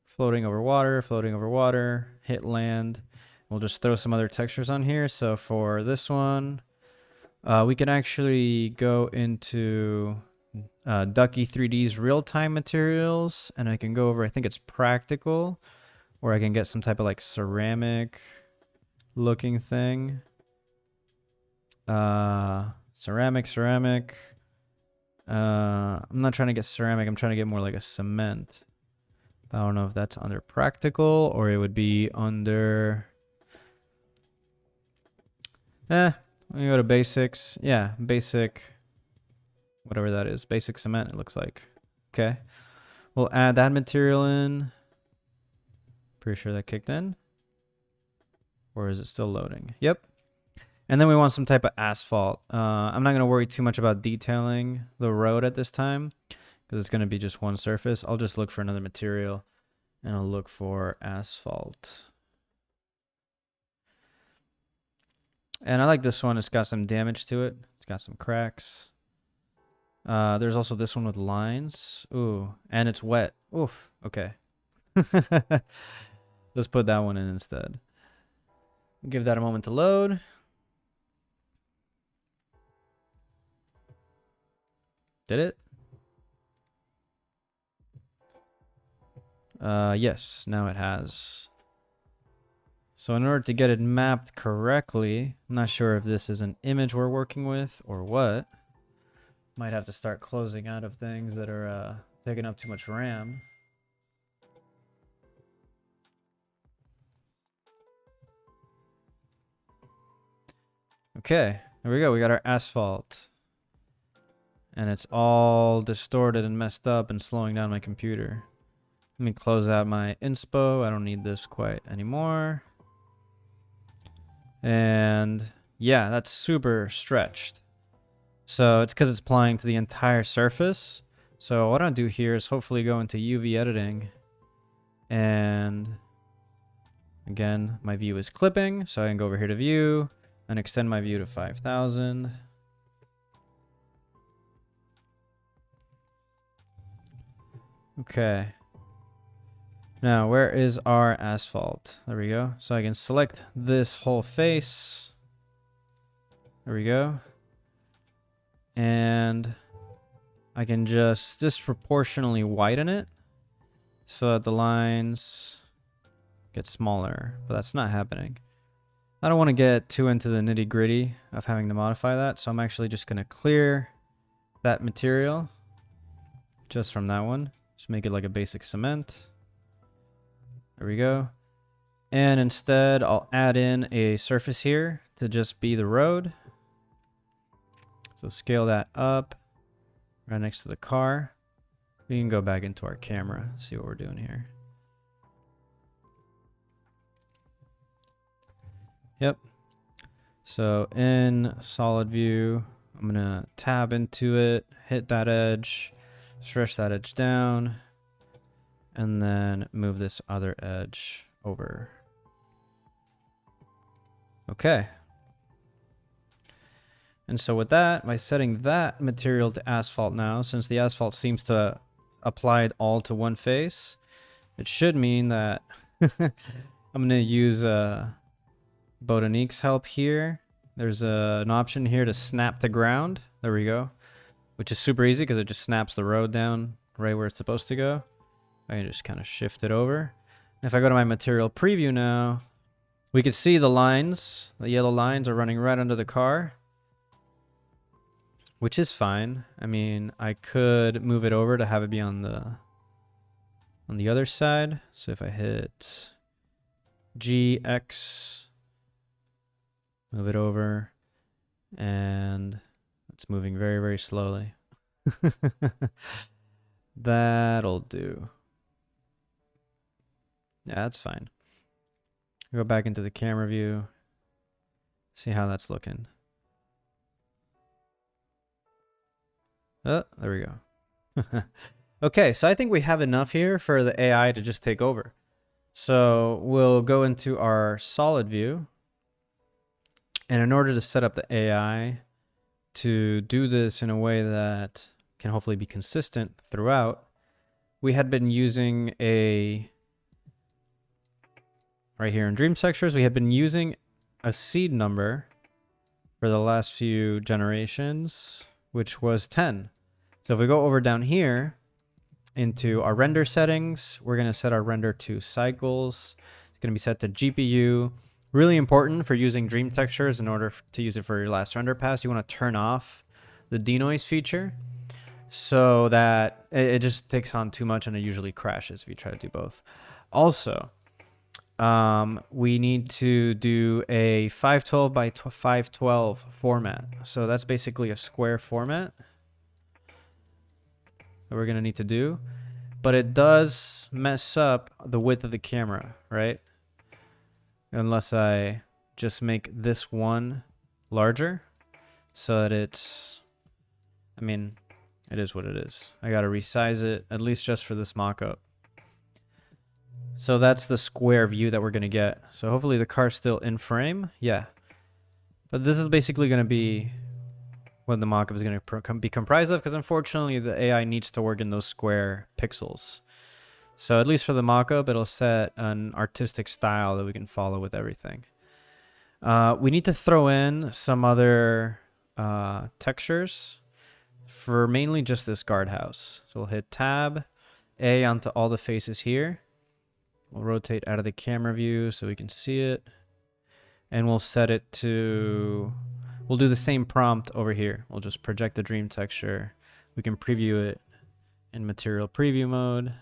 floating over water, hit land. We'll just throw some other textures on here. So for this one, we can actually go into Ducky 3D's real-time materials, and I can go over, I think it's practical, or I can get some type of like ceramic looking thing. Ceramic. I'm not trying to get ceramic. I'm trying to get more like a cement. I don't know if that's under practical or it would be under... let me go to basics. Yeah, basic, whatever that is. Basic cement, it looks like. Okay. We'll add that material in. Pretty sure that kicked in. Or is it still loading? Yep. And then we want some type of asphalt. I'm not going to worry too much about detailing the road at this time because it's going to be just one surface. I'll just look for another material and I'll look for asphalt. And I like this one. It's got some damage to it. It's got some cracks. There's also this one with lines. Ooh, and it's wet. Oof. Okay. Let's put that one in instead. Give that a moment to load. Did it? Yes, now it has. So in order to get it mapped correctly, I'm not sure if this is an image we're working with or what. Might have to start closing out of things that are taking up too much RAM. Okay, there we go. We got our asphalt. And it's all distorted and messed up and slowing down my computer. Let me close out my inspo. I don't need this quite anymore. And yeah, that's super stretched. So it's because it's applying to the entire surface. So what I'll do here is hopefully go into UV editing. And again, my view is clipping. So I can go over here to view and extend my view to 5000. Okay. Now, where is our asphalt? There we go. So I can select this whole face. There we go. And I can just disproportionately widen it so that the lines get smaller, but that's not happening. I don't want to get too into the nitty-gritty of having to modify that, so I'm actually just going to clear that material just from that one. Just make it like a basic cement. There we go. And instead, I'll add in a surface here to just be the road. So scale that up right next to the car. We can go back into our camera, see what we're doing here. Yep. So in solid view, I'm gonna tab into it, hit that edge, stretch that edge down, and then move this other edge over. Okay. And so with that, by setting that material to asphalt now, since the asphalt seems to apply it all to one face, it should mean that I'm going to use Botanique's help here. There's an option here to snap to ground. There we go. Which is super easy because it just snaps the road down right where it's supposed to go. I can just kind of shift it over. And if I go to my material preview now, we can see the lines. The yellow lines are running right under the car, which is fine. I mean, I could move it over to have it be on the other side. So if I hit G, X, move it over, and it's moving very, very slowly. That'll do. Yeah, that's fine. Go back into the camera view. See how that's looking. Oh, there we go. Okay, so I think we have enough here for the AI to just take over. So we'll go into our solid view. And in order to set up the AI to do this in a way that can hopefully be consistent throughout, we had been using right here in Dream Textures, we had been using a seed number for the last few generations, which was 10. So if we go over down here into our render settings, we're going to set our render to cycles. It's going to be set to GPU. Really important for using Dream Textures. In order to use it for your last render pass, you want to turn off the denoise feature so that it just takes on too much and it usually crashes if you try to do both. Also, we need to do a 512 by 512 format. So that's basically a square format that we're going to need to do. But it does mess up the width of the camera, right? Unless I just make this one larger so that it's, I mean, it is what it is. I got to resize it, at least just for this mock-up. So that's the square view that we're going to get. So hopefully the car's still in frame. Yeah. But this is basically going to be what the mockup is going to be comprised of, because unfortunately the AI needs to work in those square pixels. So at least for the mockup, it'll set an artistic style that we can follow with everything. We need to throw in some other textures for mainly just this guardhouse. So we'll hit Tab, A onto all the faces here. We'll rotate out of the camera view so we can see it. And we'll set it to, we'll do the same prompt over here. We'll just project the dream texture. We can preview it in material preview mode.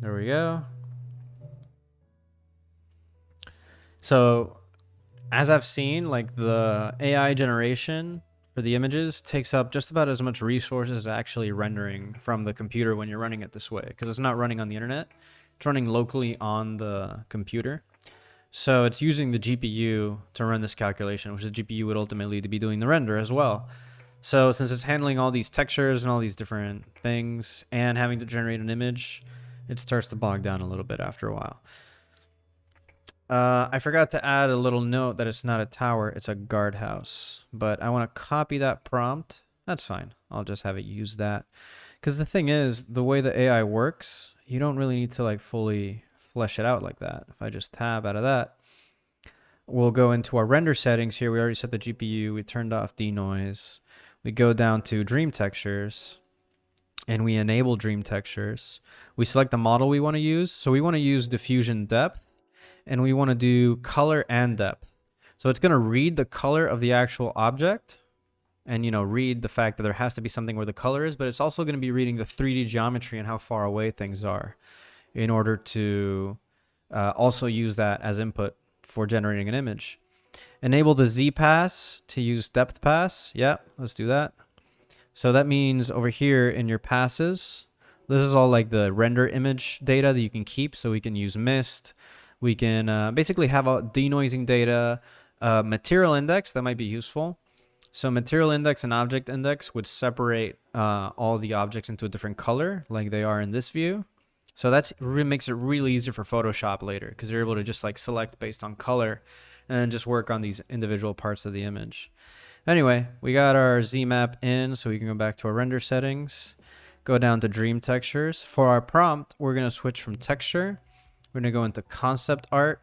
There we go. So as I've seen, like the AI generation for the images takes up just about as much resources as actually rendering from the computer when you're running it this way, because it's not running on the internet. It's running locally on the computer. So it's using the GPU to run this calculation, which the GPU would ultimately be doing the render as well. So since it's handling all these textures and all these different things and having to generate an image, it starts to bog down a little bit after a while. I forgot to add a little note that it's not a tower, it's a guardhouse. But I want to copy that prompt. That's fine. I'll just have it use that. Because the thing is, the way the AI works, you don't really need to like fully flesh it out like that. If I just tab out of that, we'll go into our render settings here. We already set the GPU. We turned off denoise. We go down to dream textures and we enable dream textures. We select the model we want to use. So we want to use diffusion depth. And we want to do color and depth. So it's going to read the color of the actual object and, you know, read the fact that there has to be something where the color is, but it's also going to be reading the 3D geometry and how far away things are in order to also use that as input for generating an image. Enable the Z pass to use depth pass. Yeah, let's do that. So that means over here in your passes, this is all like the render image data that you can keep. So we can use mist. We can basically have a denoising data, material index that might be useful. So material index and object index would separate all the objects into a different color like they are in this view. So that makes it really easy for Photoshop later because you're able to just like select based on color and then just work on these individual parts of the image. Anyway, we got our Z map in, so we can go back to our render settings, go down to dream textures. For our prompt, we're going to switch from texture. We're going to go into concept art,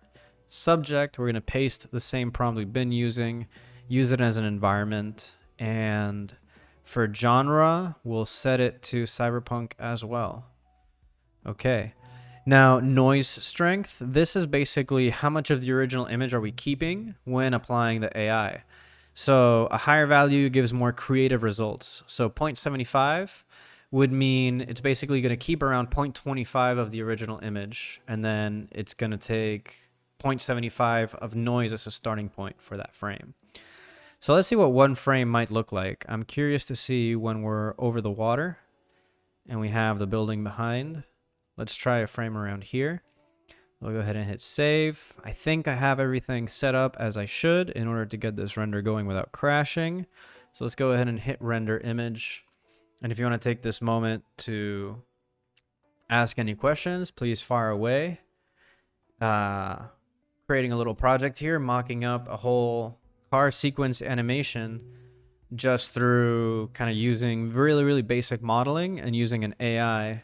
subject. We're going to paste the same prompt we've been using, use it as an environment. And for genre, we'll set it to cyberpunk as well. Okay. Now, noise strength. This is basically how much of the original image are we keeping when applying the AI. So a higher value gives more creative results. So 0.75 would mean it's basically going to keep around 0.25 of the original image, and then it's going to take 0.75 of noise as a starting point for that frame. So let's see what one frame might look like. I'm curious to see when we're over the water and we have the building behind. Let's try a frame around here. We'll go ahead and hit save. I think I have everything set up as I should in order to get this render going without crashing. So let's go ahead and hit render image. And if you want to take this moment to ask any questions, please fire away. Creating a little project here, mocking up a whole car sequence animation just through kind of using really, really basic modeling and using an AI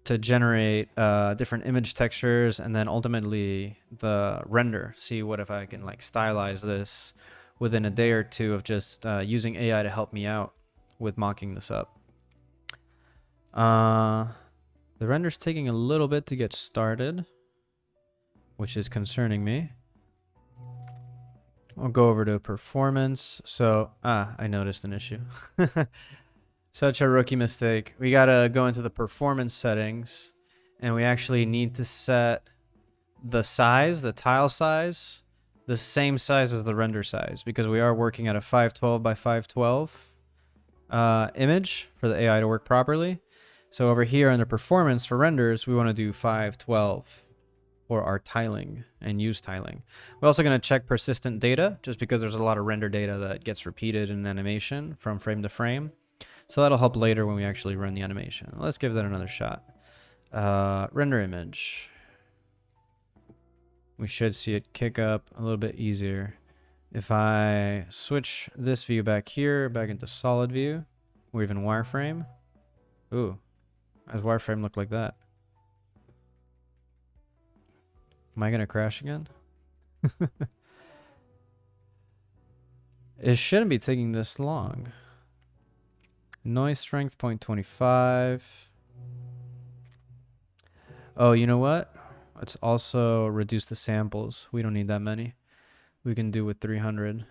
to generate different image textures, and then ultimately the render. See what if I can like stylize this within a day or two of just using AI to help me out with mocking this up. The render's taking a little bit to get started, which is concerning me. I'll go over to performance. So, I noticed an issue. Such a rookie mistake. We gotta go into the performance settings, and we actually need to set the size, the tile size, the same size as the render size, because we are working at a 512 by 512 image for the AI to work properly. So over here under performance for renders, we want to do 512 for our tiling and use tiling. We're also going to check persistent data, just because there's a lot of render data that gets repeated in animation from frame to frame. So that'll help later when we actually run the animation. Let's give that another shot. Render image. We should see it kick up a little bit easier. If I switch this view back here, back into solid view, or even wireframe. Ooh, how does wireframe look like that? Am I gonna crash again? It shouldn't be taking this long. Noise strength 0.25. Oh, you know what? Let's also reduce the samples. We don't need that many. We can do with 300.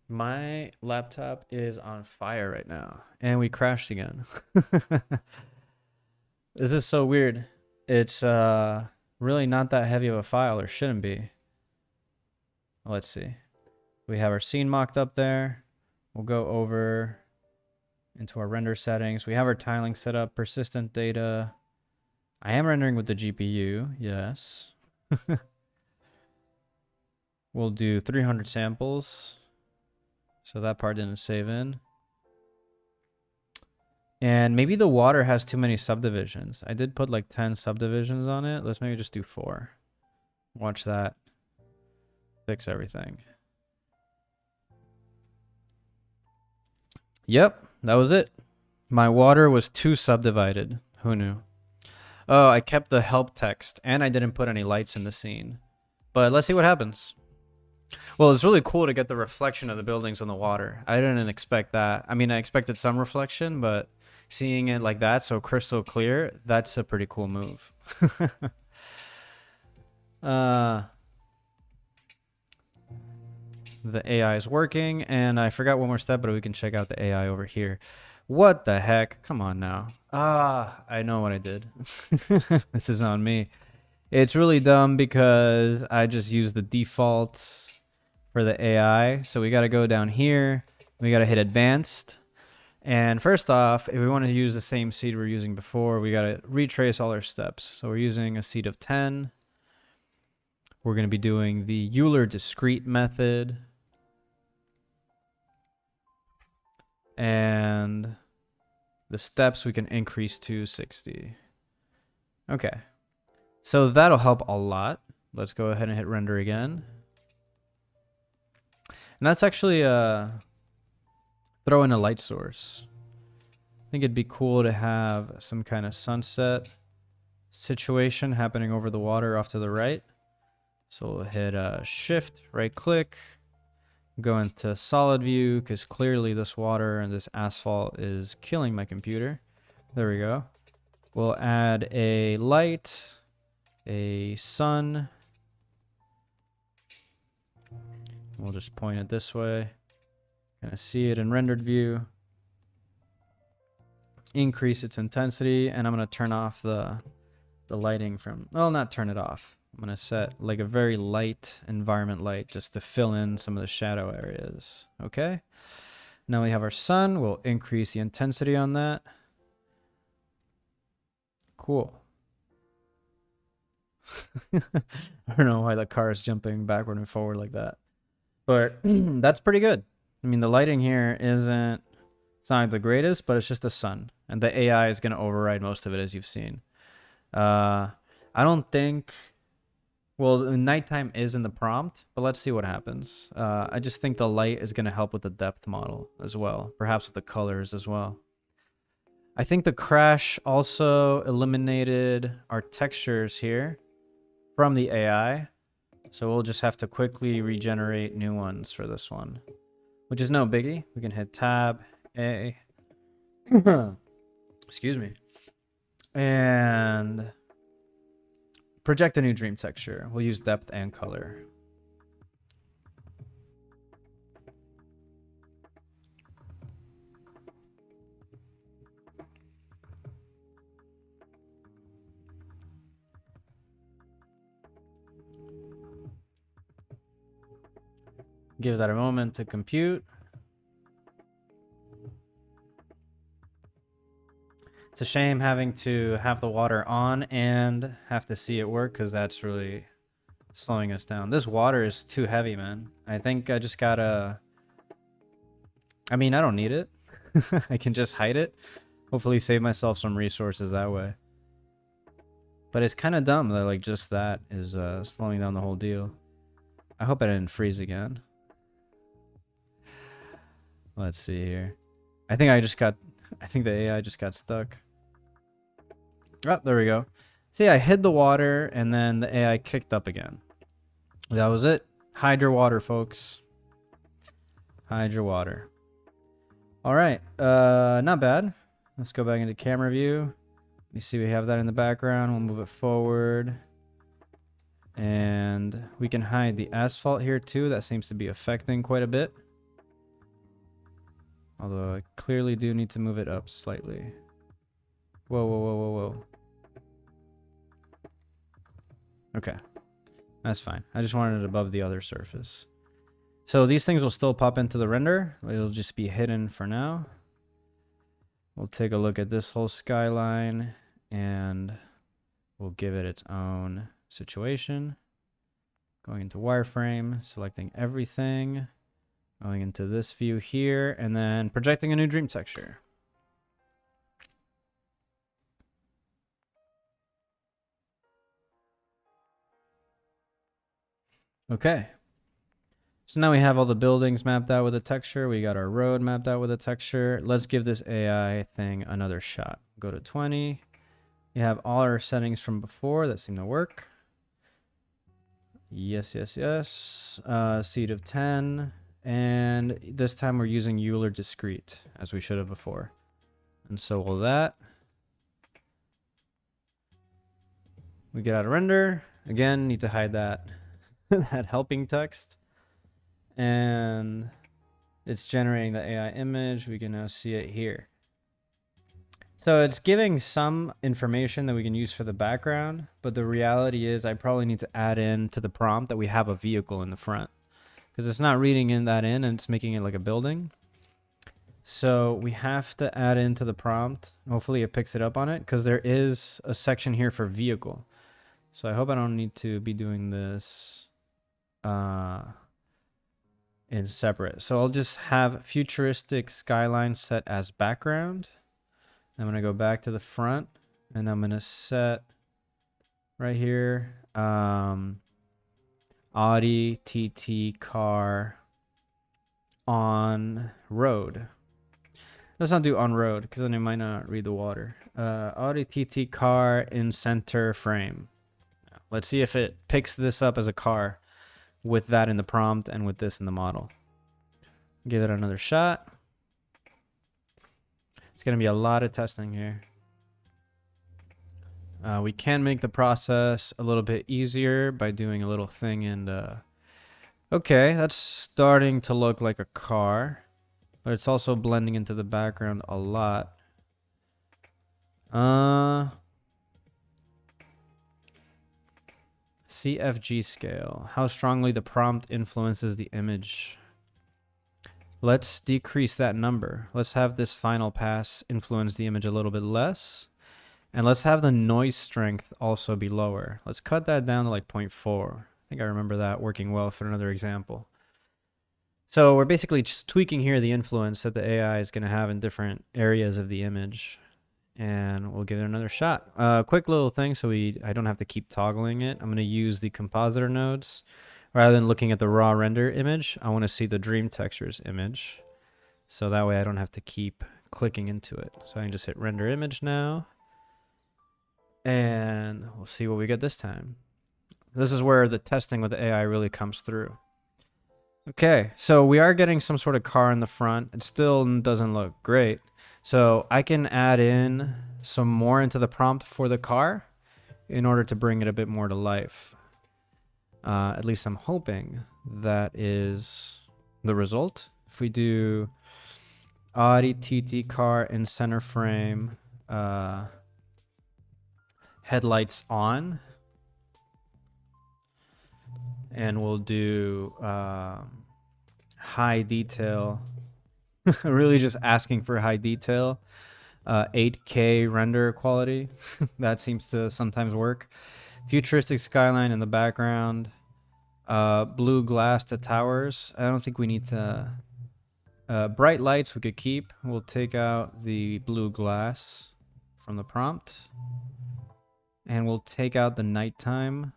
My laptop is on fire right now, and we crashed again. This is so weird. It's really not that heavy of a file, or shouldn't be. Let's see. We have our scene mocked up there. We'll go over into our render settings. We have our tiling set up, persistent data. I am rendering with the GPU, yes. We'll do 300 samples. So that part didn't save in. And maybe the water has too many subdivisions. I did put like 10 subdivisions on it. Let's maybe just do 4. Watch that. Fix everything. Yep, that was it. My water was too subdivided. Who knew? Oh, I kept the help text, and I didn't put any lights in the scene. But let's see what happens. Well, it's really cool to get the reflection of the buildings on the water. I didn't expect that. I mean, I expected some reflection, but seeing it like that, so crystal clear, that's a pretty cool move. The AI is working, and I forgot one more step, but we can check out the AI over here. What the heck? Come on now. I know what I did. This is on me. It's really dumb because I just used the defaults for the AI. So we got to go down here. We got to hit advanced. And first off, if we want to use the same seed we're using before, we got to retrace all our steps. So we're using a seed of 10. We're going to be doing the Euler discrete method. And the steps we can increase to 60. Okay. So that'll help a lot. Let's go ahead and hit render again. And that's actually throw in a light source. I think it'd be cool to have some kind of sunset situation happening over the water off to the right. So we'll hit shift, right click, go into solid view, because clearly this water and this asphalt is killing my computer. There we go. We'll add a light, a sun. We'll just point it this way. Kind of see it in rendered view. Increase its intensity, and I'm going to turn off the lighting from, well, not turn it off. I'm going to set like a very light environment light just to fill in some of the shadow areas. Okay. Now we have our sun. We'll increase the intensity on that. Cool. I don't know why the car is jumping backward and forward like that. But that's pretty good. I mean, the lighting here isn't, it's not the greatest, but it's just a sun. And the AI is going to override most of it, as you've seen. I don't think. Well, the nighttime is in the prompt, but let's see what happens. I just think the light is going to help with the depth model as well, perhaps with the colors as well. I think the crash also eliminated our textures here from the AI. So we'll just have to quickly regenerate new ones for this one, which is no biggie. We can hit Tab, A. Excuse me. And project a new dream texture. We'll use depth and color. Give that a moment to compute. It's a shame having to have the water on and have to see it work, because that's really slowing us down. This water is too heavy, man. I think I just gotta... I mean, I don't need it. I can just hide it. Hopefully save myself some resources that way. But it's kind of dumb that like just that is slowing down the whole deal. I hope I didn't freeze again. Let's see here. I think the AI just got stuck. Oh, there we go. See, I hid the water and then the AI kicked up again. That was it. Hide your water, folks. Hide your water. All right. Not bad. Let's go back into camera view. You see we have that in the background. We'll move it forward. And we can hide the asphalt here too. That seems to be affecting quite a bit. Although I clearly do need to move it up slightly. Whoa, whoa, whoa, whoa, whoa. Okay. That's fine. I just wanted it above the other surface. So these things will still pop into the render. It'll just be hidden for now. We'll take a look at this whole skyline and we'll give it its own situation. Going into wireframe, selecting everything. Going into this view here, and then projecting a new dream texture. Okay. So now we have all the buildings mapped out with a texture. We got our road mapped out with a texture. Let's give this AI thing another shot. Go to 20. You have all our settings from before that seem to work. Yes, yes, yes. Seed of 10. And this time we're using Euler discrete, as we should have before. And so will that. We get out of render. Again, need to hide that, that helping text. And it's generating the AI image. We can now see it here. So it's giving some information that we can use for the background, but the reality is I probably need to add in to the prompt that we have a vehicle in the front, because it's not reading in that in and it's making it like a building. So we have to add into the prompt. Hopefully it picks it up on it, because there is a section here for vehicle. So I hope I don't need to be doing this in separate. So I'll just have futuristic skyline set as background. I'm going to go back to the front and I'm going to set right here Audi TT car on road. Let's not do on road, because then it might not read the water. Audi TT car in center frame. Let's see if it picks this up as a car with that in the prompt and with this in the model. Give it another shot. It's going to be a lot of testing here. We can make the process a little bit easier by doing a little thing. And okay, that's starting to look like a car, but it's also blending into the background a lot. CFG scale. How strongly the prompt influences the image. Let's decrease that number. Let's have this final pass influence the image a little bit less. And let's have the noise strength also be lower. Let's cut that down to like 0.4. I think I remember that working well for another example. So we're basically just tweaking here the influence that the AI is going to have in different areas of the image. And we'll give it another shot. Quick little thing so I don't have to keep toggling it. I'm going to use the compositor nodes. Rather than looking at the raw render image, I want to see the dream textures image. So that way I don't have to keep clicking into it. So I can just hit render image now. And we'll see what we get this time. This is where the testing with the AI really comes through. Okay, so we are getting some sort of car in the front. It still doesn't look great. So I can add in some more into the prompt for the car in order to bring it a bit more to life. At least I'm hoping that is the result. If we do Audi TT car in center frame, headlights on, and we'll do high detail. Really just asking for high detail. 8K render quality. That seems to sometimes work. Futuristic skyline in the background. Blue glass to towers. I don't think we need to... bright lights we could keep. We'll take out the blue glass from the prompt. And we'll take out the nighttime.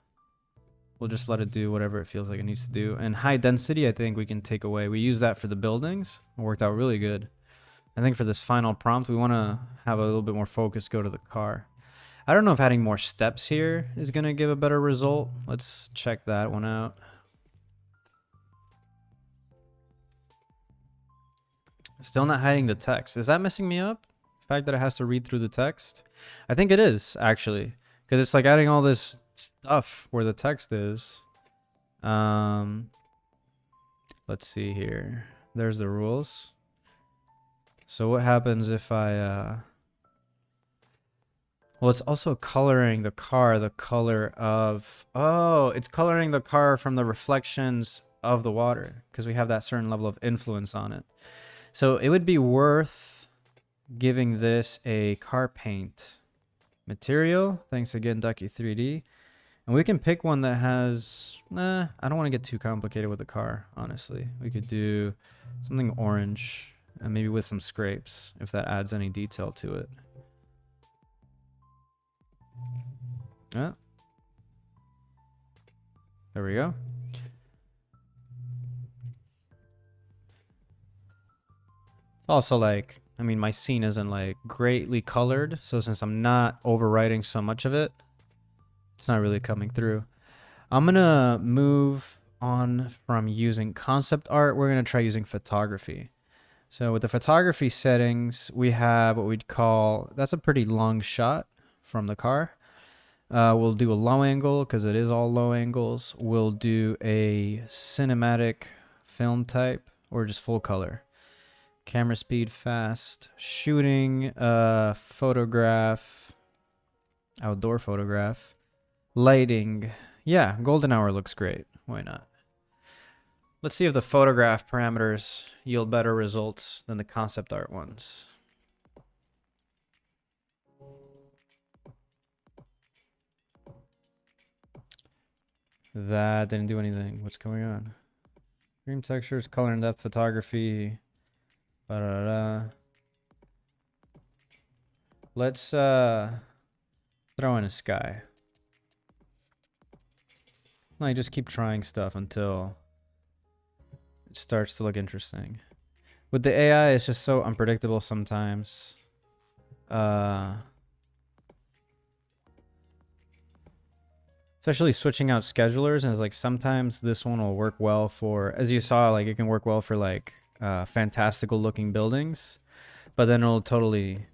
We'll just let it do whatever it feels like it needs to do. And high density, I think we can take away. We use that for the buildings. It worked out really good. I think for this final prompt, we want to have a little bit more focus go to the car. I don't know if adding more steps here is going to give a better result. Let's check that one out. Still not hiding the text. Is that messing me up? The fact that it has to read through the text? I think it is, actually. Because it's like adding all this stuff where the text is. Let's see here. There's the rules. So what happens if I... Well, it's also coloring the car the color of... Oh, it's coloring the car from the reflections of the water. Because we have that certain level of influence on it. So it would be worth giving this a car paint material. Thanks again, Ducky3D. And we can pick one that has... I don't want to get too complicated with the car, honestly. We could do something orange. And maybe with some scrapes, if that adds any detail to it. There we go. It's also like, I mean, my scene isn't like greatly colored. So since I'm not overwriting so much of it, it's not really coming through. I'm going to move on from using concept art. We're going to try using photography. So with the photography settings, we have what we'd call, that's a pretty long shot from the car. We'll do a low angle because it is all low angles. We'll do a cinematic film type or just full color. Camera speed fast. Shooting, photograph, outdoor photograph. Lighting. Yeah, golden hour looks great. Why not? Let's see if the photograph parameters yield better results than the concept art ones. That didn't do anything. What's going on? Dream textures, color and depth photography. Ba-da-da-da. Let's throw in a sky. Like, just keep trying stuff until it starts to look interesting. With the AI, it's just so unpredictable sometimes. Especially switching out schedulers, and it's like sometimes this one will work well for, as you saw, like it can work well for like fantastical looking buildings, but then it'll totally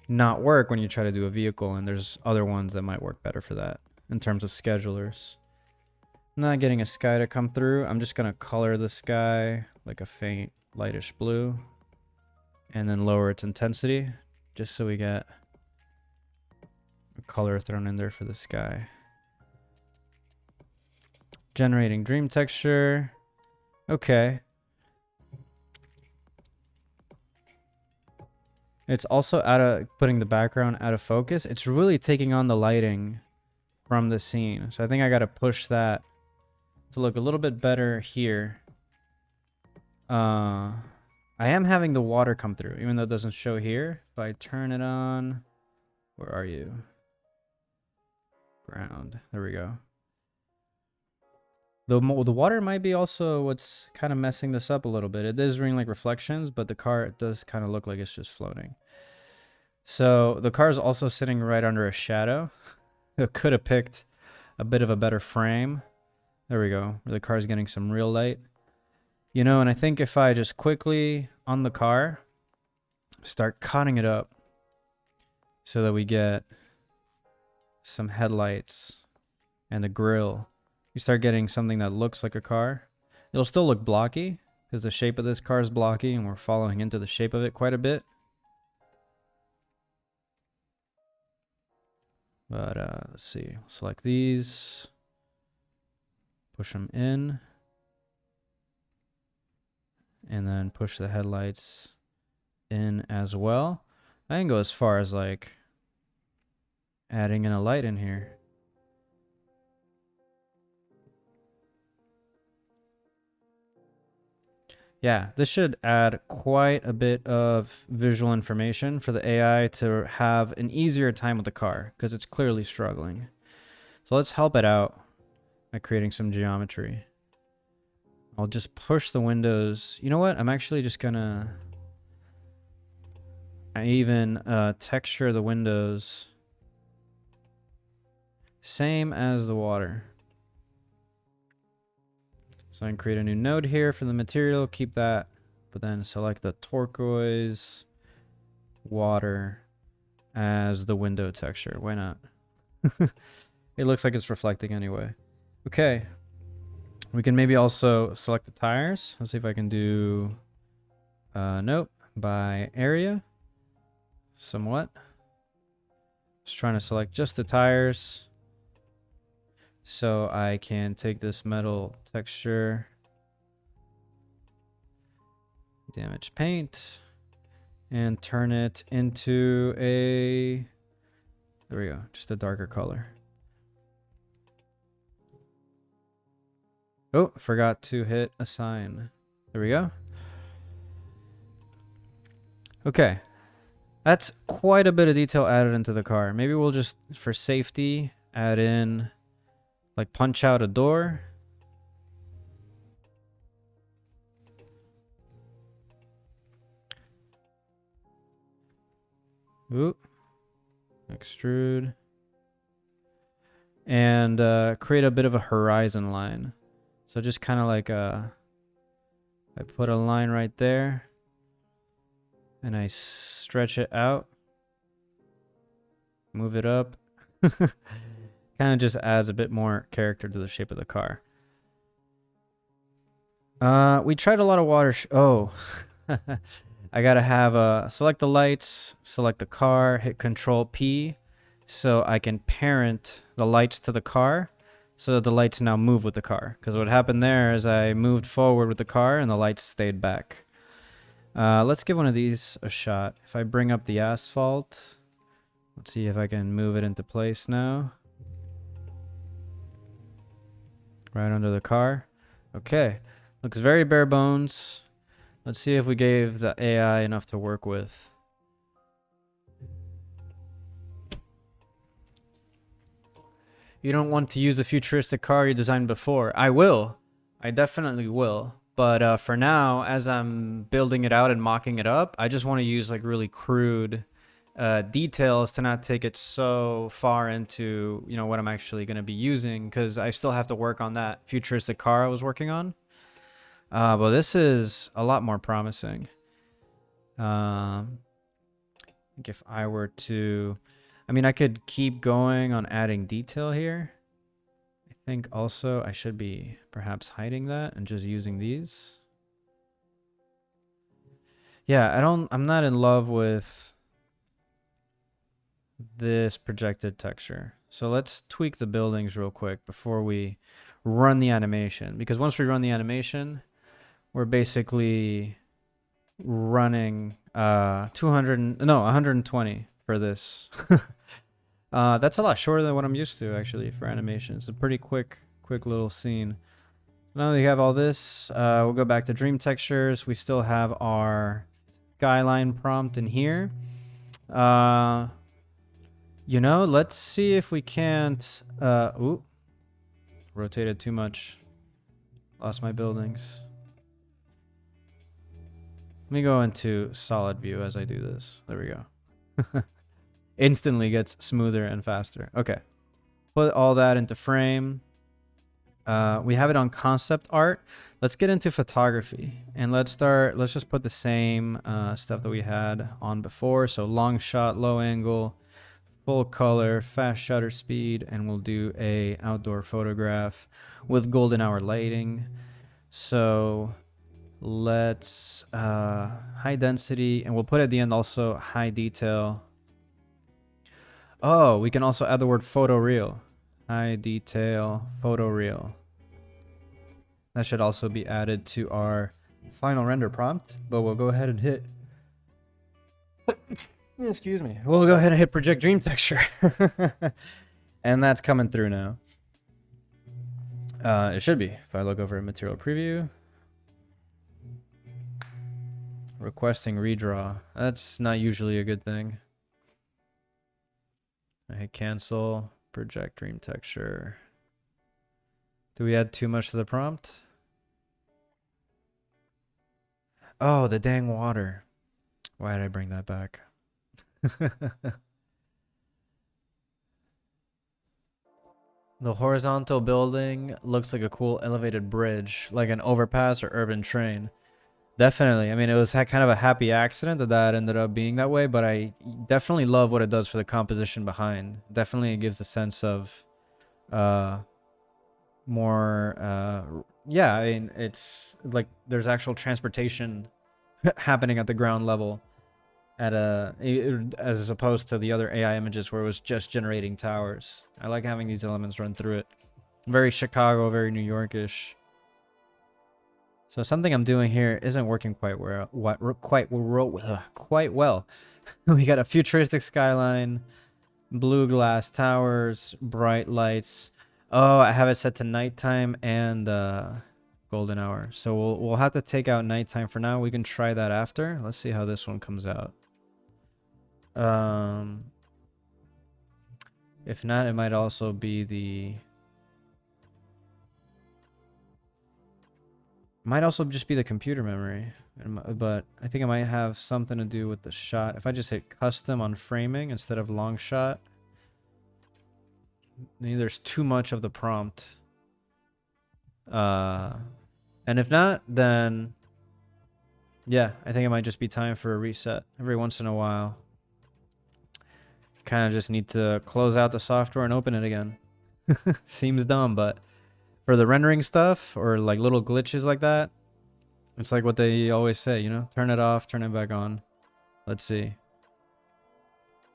not work when you try to do a vehicle, and there's other ones that might work better for that in terms of schedulers. I'm not getting a sky to come through. I'm just gonna color the sky like a faint lightish blue and then lower its intensity just so we get a color thrown in there for the sky. Generating dream texture. Okay. It's also putting the background out of focus. It's really taking on the lighting from the scene. So I think I got to push that to look a little bit better here. I am having the water come through, even though it doesn't show here. If I turn it on, Where are you? Ground. There we go. The water might be also what's kind of messing this up a little bit. It is doing like reflections, but the car does kind of look like it's just floating. So the car is also sitting right under a shadow. It could have picked a bit of a better frame. There we go. The car's getting some real light. You know, and I think if I just quickly on the car start cutting it up so that we get some headlights and a grill, you start getting something that looks like a car. It'll still look blocky because the shape of this car is blocky and we're following into the shape of it quite a bit. But let's see. Select these. Push them in. And then push the headlights in as well. I can go as far as like adding in a light in here. Yeah, this should add quite a bit of visual information for the AI to have an easier time with the car because it's clearly struggling. So let's help it out by creating some geometry. I'll just push the windows. You know what? I'm actually just gonna even texture the windows same as the water. So I can create a new node here for the material, keep that, but then select the turquoise water as the window texture. Why not? It looks like it's reflecting anyway. Okay. We can maybe also select the tires. Let's see if I can do, nope, by area, somewhat. Just trying to select just the tires. So I can take this metal texture, damage paint, and turn it into a, there we go, just a darker color. Oh, forgot to hit assign. There we go. Okay. That's quite a bit of detail added into the car. Maybe we'll just, for safety, add in like punch out a door. Ooh. Extrude. And create a bit of a horizon line. So just kind of like I put a line right there. And I stretch it out. Move it up. Kind of just adds a bit more character to the shape of the car. We tried a lot of water. Oh, I gotta have select the lights, select the car, hit Control P, so I can parent the lights to the car, so that the lights now move with the car. Because what happened there is I moved forward with the car and the lights stayed back. Let's give one of these a shot. If I bring up the asphalt, let's see if I can move it into place now. Right under the car. Okay. Looks very bare bones. Let's see if we gave the AI enough to work with. You don't want to use a futuristic car you designed before. I will. I definitely will. But for now, as I'm building it out and mocking it up, I just want to use like really crude details to not take it so far into, you know, what I'm actually going to be using, because I still have to work on that futuristic car I was working on. But this is a lot more promising. I think if I were to, I mean, I could keep going on adding detail here. I think also I should be perhaps hiding that and just using these. Yeah, I'm not in love with this projected texture. So let's tweak the buildings real quick before we run the animation, because once we run the animation, we're basically running 120 for this. That's a lot shorter than what I'm used to actually for animation. It's a pretty quick little scene. Now that we have all this, we'll go back to dream textures. We still have our skyline prompt in here. You know, let's see if we can't... Ooh. Rotated too much. Lost my buildings. Let me go into solid view as I do this. There we go. Instantly gets smoother and faster. Okay. Put all that into frame. We have it on concept art. Let's get into photography. And let's just put the same stuff that we had on before. So long shot, low angle, full color, fast shutter speed, and we'll do a outdoor photograph with golden hour lighting. So let's high density, and we'll put at the end also high detail. Oh, we can also add the word photoreal. High detail photoreal. That should also be added to our final render prompt, but we'll go ahead and hit excuse me. We'll go ahead and hit project dream texture. And that's coming through now. It should be. If I look over at material preview, requesting redraw. That's not usually a good thing. I hit cancel, project dream texture. Do we add too much to the prompt? Oh, the dang water. Why did I bring that back? The horizontal building looks like a cool elevated bridge, like an overpass or urban train. Definitely. I mean, it was kind of a happy accident that ended up being that way, but I definitely love what it does for the composition behind. Definitely it gives a sense of more yeah, I mean, it's like there's actual transportation happening at the ground level at as opposed to the other AI images where it was just generating towers. I like having these elements run through it. Very Chicago, very New Yorkish. So something I'm doing here isn't working quite well. We got a futuristic skyline, blue glass towers, bright lights. Oh, I have it set to nighttime and golden hour. So we'll have to take out nighttime for now. We can try that after. Let's see how this one comes out. If not, it might also be the... Might also just be the computer memory. But I think it might have something to do with the shot. If I just hit custom on framing instead of long shot, maybe there's too much of the prompt. And if not, then... Yeah, I think it might just be time for a reset every once in a while. Kind of just need to close out the software and open it again. Seems dumb, but for the rendering stuff or like little glitches like that, it's like what they always say, you know, turn it off, turn it back on. Let's see.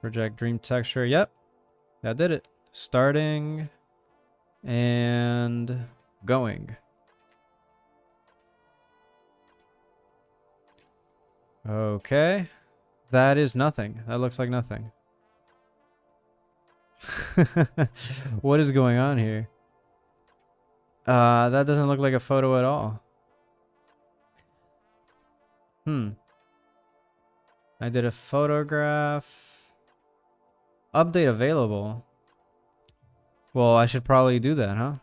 Project dream texture. Yep, that did it. Starting and going. Okay, that is nothing. That looks like nothing. What is going on here? That doesn't look like a photo at all. I did a photograph. Update available. Well, I should probably do that, huh?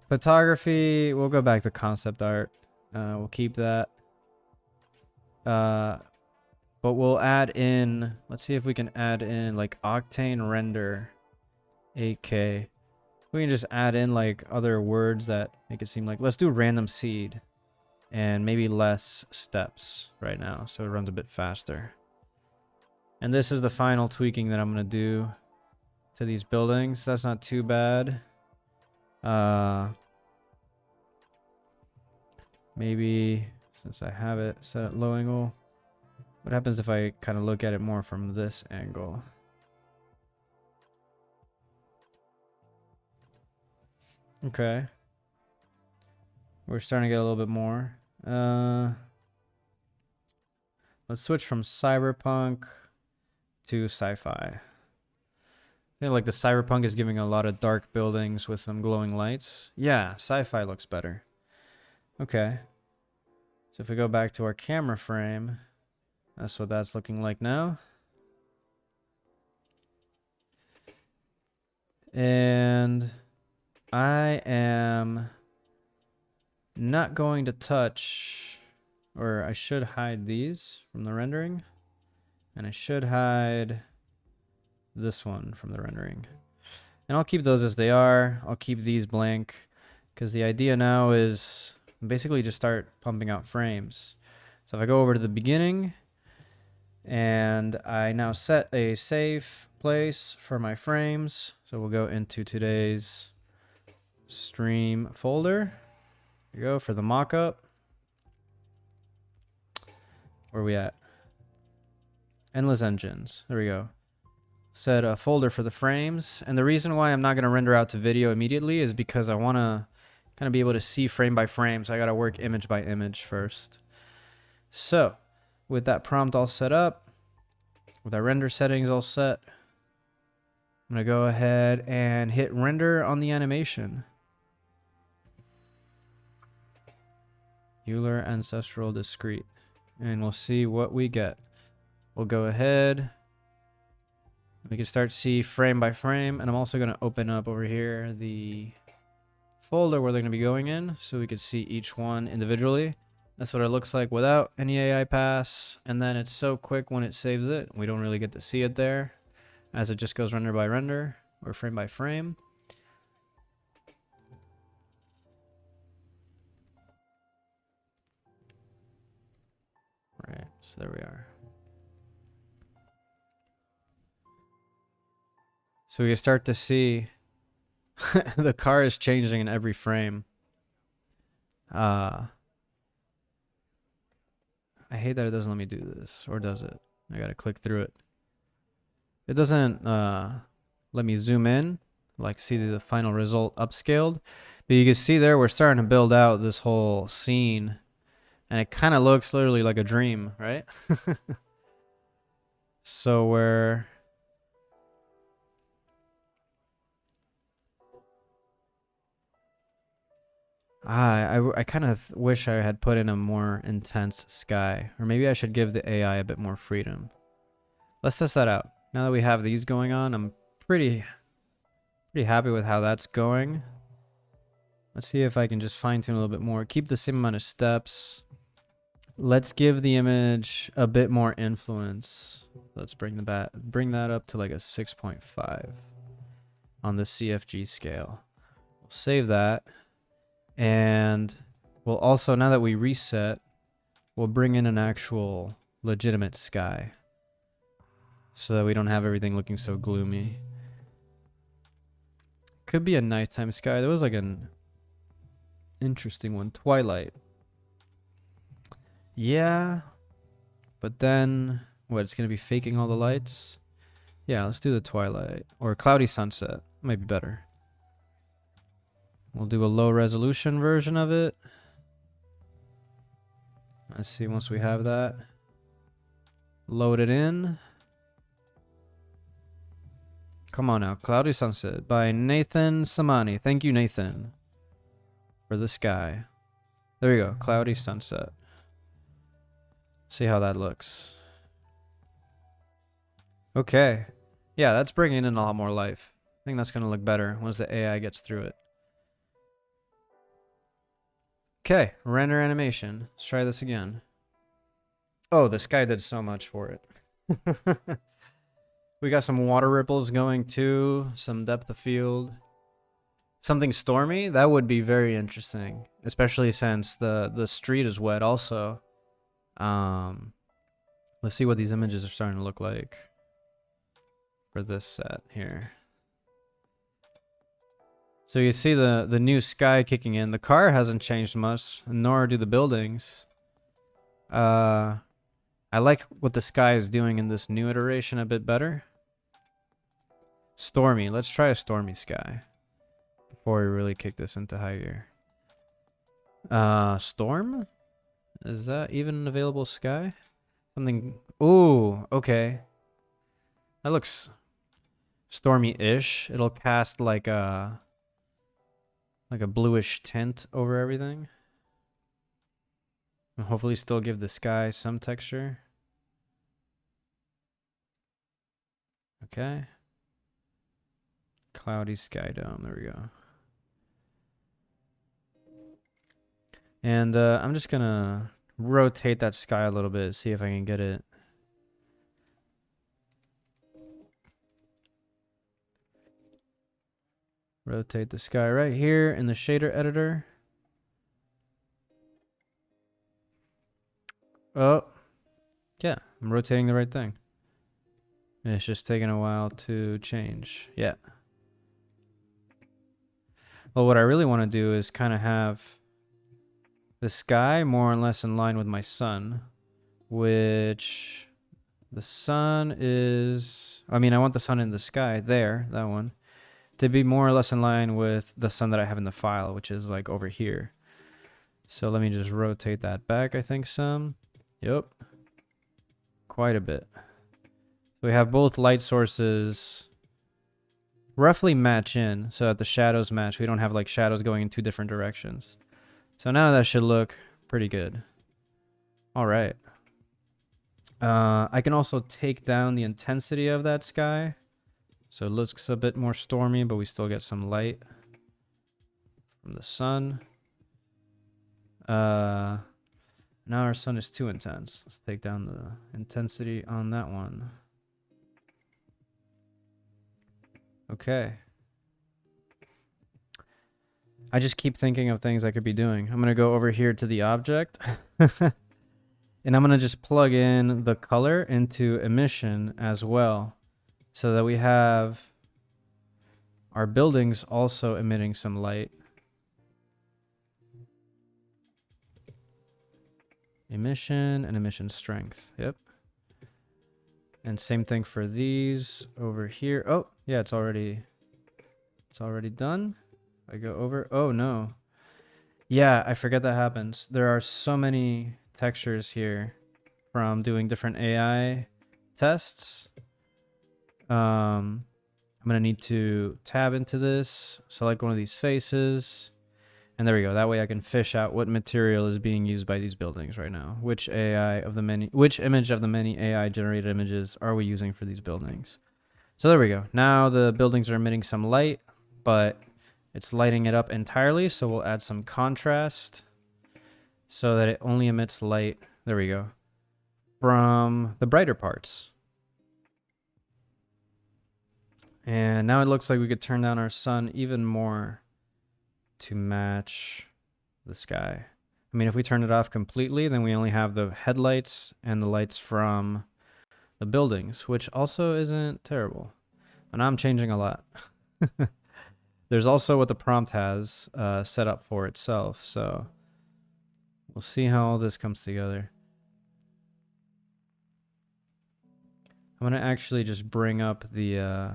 Photography, we'll go back to concept art. We'll keep that. But we'll add in, let's see if we can add in like Octane render 8K. We can just add in like other words that make it seem like, let's do random seed and maybe less steps right now, so it runs a bit faster. And this is the final tweaking that I'm going to do to these buildings. That's not too bad. Maybe since I have it set at low angle, what happens if I kind of look at it more from this angle? Okay. We're starting to get a little bit more. Let's switch from cyberpunk to sci-fi. I feel like the cyberpunk is giving a lot of dark buildings with some glowing lights. Yeah, sci-fi looks better. Okay. So if we go back to our camera frame, that's what that's looking like now. And I am not going to touch, or I should hide these from the rendering. And I should hide this one from the rendering. And I'll keep those as they are. I'll keep these blank because the idea now is basically just start pumping out frames. So if I go over to the beginning and I now set a safe place for my frames. So we'll go into today's stream folder. Here we go for the mockup. Where are we at? Endless engines. There we go. Set a folder for the frames. And the reason why I'm not going to render out to video immediately is because I want to kind of be able to see frame by frame. So I got to work image by image first. So with that prompt all set up, with our render settings all set, I'm going to go ahead and hit render on the animation. Euler ancestral discrete. And we'll see what we get. We'll go ahead. We can start to see frame by frame. And I'm also going to open up over here the folder where they're going to be going in so we can see each one individually. That's what it looks like without any AI pass. And then it's so quick when it saves it. We don't really get to see it there as it just goes render by render or frame by frame. Right, so there we are. So we can start to see the car is changing in every frame. I hate that it doesn't let me do this, or does it? I gotta click through it. It doesn't let me zoom in, like see the final result upscaled. But you can see there we're starting to build out this whole scene. And it kind of looks literally like a dream, right? So we're... I kind of wish I had put in a more intense sky. Or maybe I should give the AI a bit more freedom. Let's test that out. Now that we have these going on, I'm pretty happy with how that's going. Let's see if I can just fine tune a little bit more. Keep the same amount of steps. Let's give the image a bit more influence. Let's bring that up to like a 6.5 on the CFG scale. We'll save that. And we'll also, now that we reset, we'll bring in an actual legitimate sky so that we don't have everything looking so gloomy. Could be a nighttime sky. There was like an interesting one, twilight. Yeah, but then what, it's gonna be faking all the lights? Yeah, let's do the twilight or cloudy sunset. Might be better. We'll do a low resolution version of it. Let's see, once we have that, load it in. Come on now, Cloudy Sunset by Nathan Samani. Thank you, Nathan, for the sky. There we go, Cloudy Sunset. See how that looks. Okay. Yeah, that's bringing in a lot more life. I think that's going to look better once the AI gets through it. Okay, render animation. Let's try this again. Oh, the sky did so much for it. We got some water ripples going too, some depth of field. Something stormy? That would be very interesting, especially since the street is wet also. Let's see what these images are starting to look like for this set here. So you see the new sky kicking in. The car hasn't changed much, nor do the buildings. I like what the sky is doing in this new iteration a bit better. Stormy. Let's try a stormy sky before we really kick this into high gear. Storm? Is that even an available sky? Something... Ooh, okay. That looks stormy-ish. It'll cast like a bluish tint over everything. And hopefully still give the sky some texture. Okay. Cloudy sky dome. There we go. And I'm just gonna rotate that sky a little bit, see if I can get it. Rotate the sky right here in the shader editor. Oh, yeah, I'm rotating the right thing. And it's just taking a while to change. Yeah. Well, what I really want to do is kind of have the sky more or less in line with my sun, which the sun is, I mean, I want the sun in the sky there, that one, to be more or less in line with the sun that I have in the file, which is like over here. So let me just rotate that back, I think some. Yep. Quite a bit. So we have both light sources roughly match in, so that the shadows match. We don't have like shadows going in two different directions. So now that should look pretty good. All right. I can also take down the intensity of that sky. So it looks a bit more stormy, but we still get some light from the sun. Now our sun is too intense. Let's take down the intensity on that one. Okay. I just keep thinking of things I could be doing. I'm going to go over here to the object. And I'm going to just plug in the color into emission as well, so that we have our buildings also emitting some light. Emission and emission strength. Yep. And same thing for these over here. Oh, yeah, it's already done. I go over. Oh, no. Yeah, I forget that happens. There are so many textures here from doing different AI tests. I'm going to need to tab into this, select one of these faces, and there we go. That way I can fish out what material is being used by these buildings right now. Which image of the many AI generated images are we using for these buildings? So there we go. Now the buildings are emitting some light, but it's lighting it up entirely, so we'll add some contrast so that it only emits light, there we go, from the brighter parts. And now it looks like we could turn down our sun even more to match the sky. I mean, if we turn it off completely, then we only have the headlights and the lights from the buildings, which also isn't terrible. And I'm changing a lot. There's also what the prompt has set up for itself, so we'll see how all this comes together. I'm going to actually just bring up the...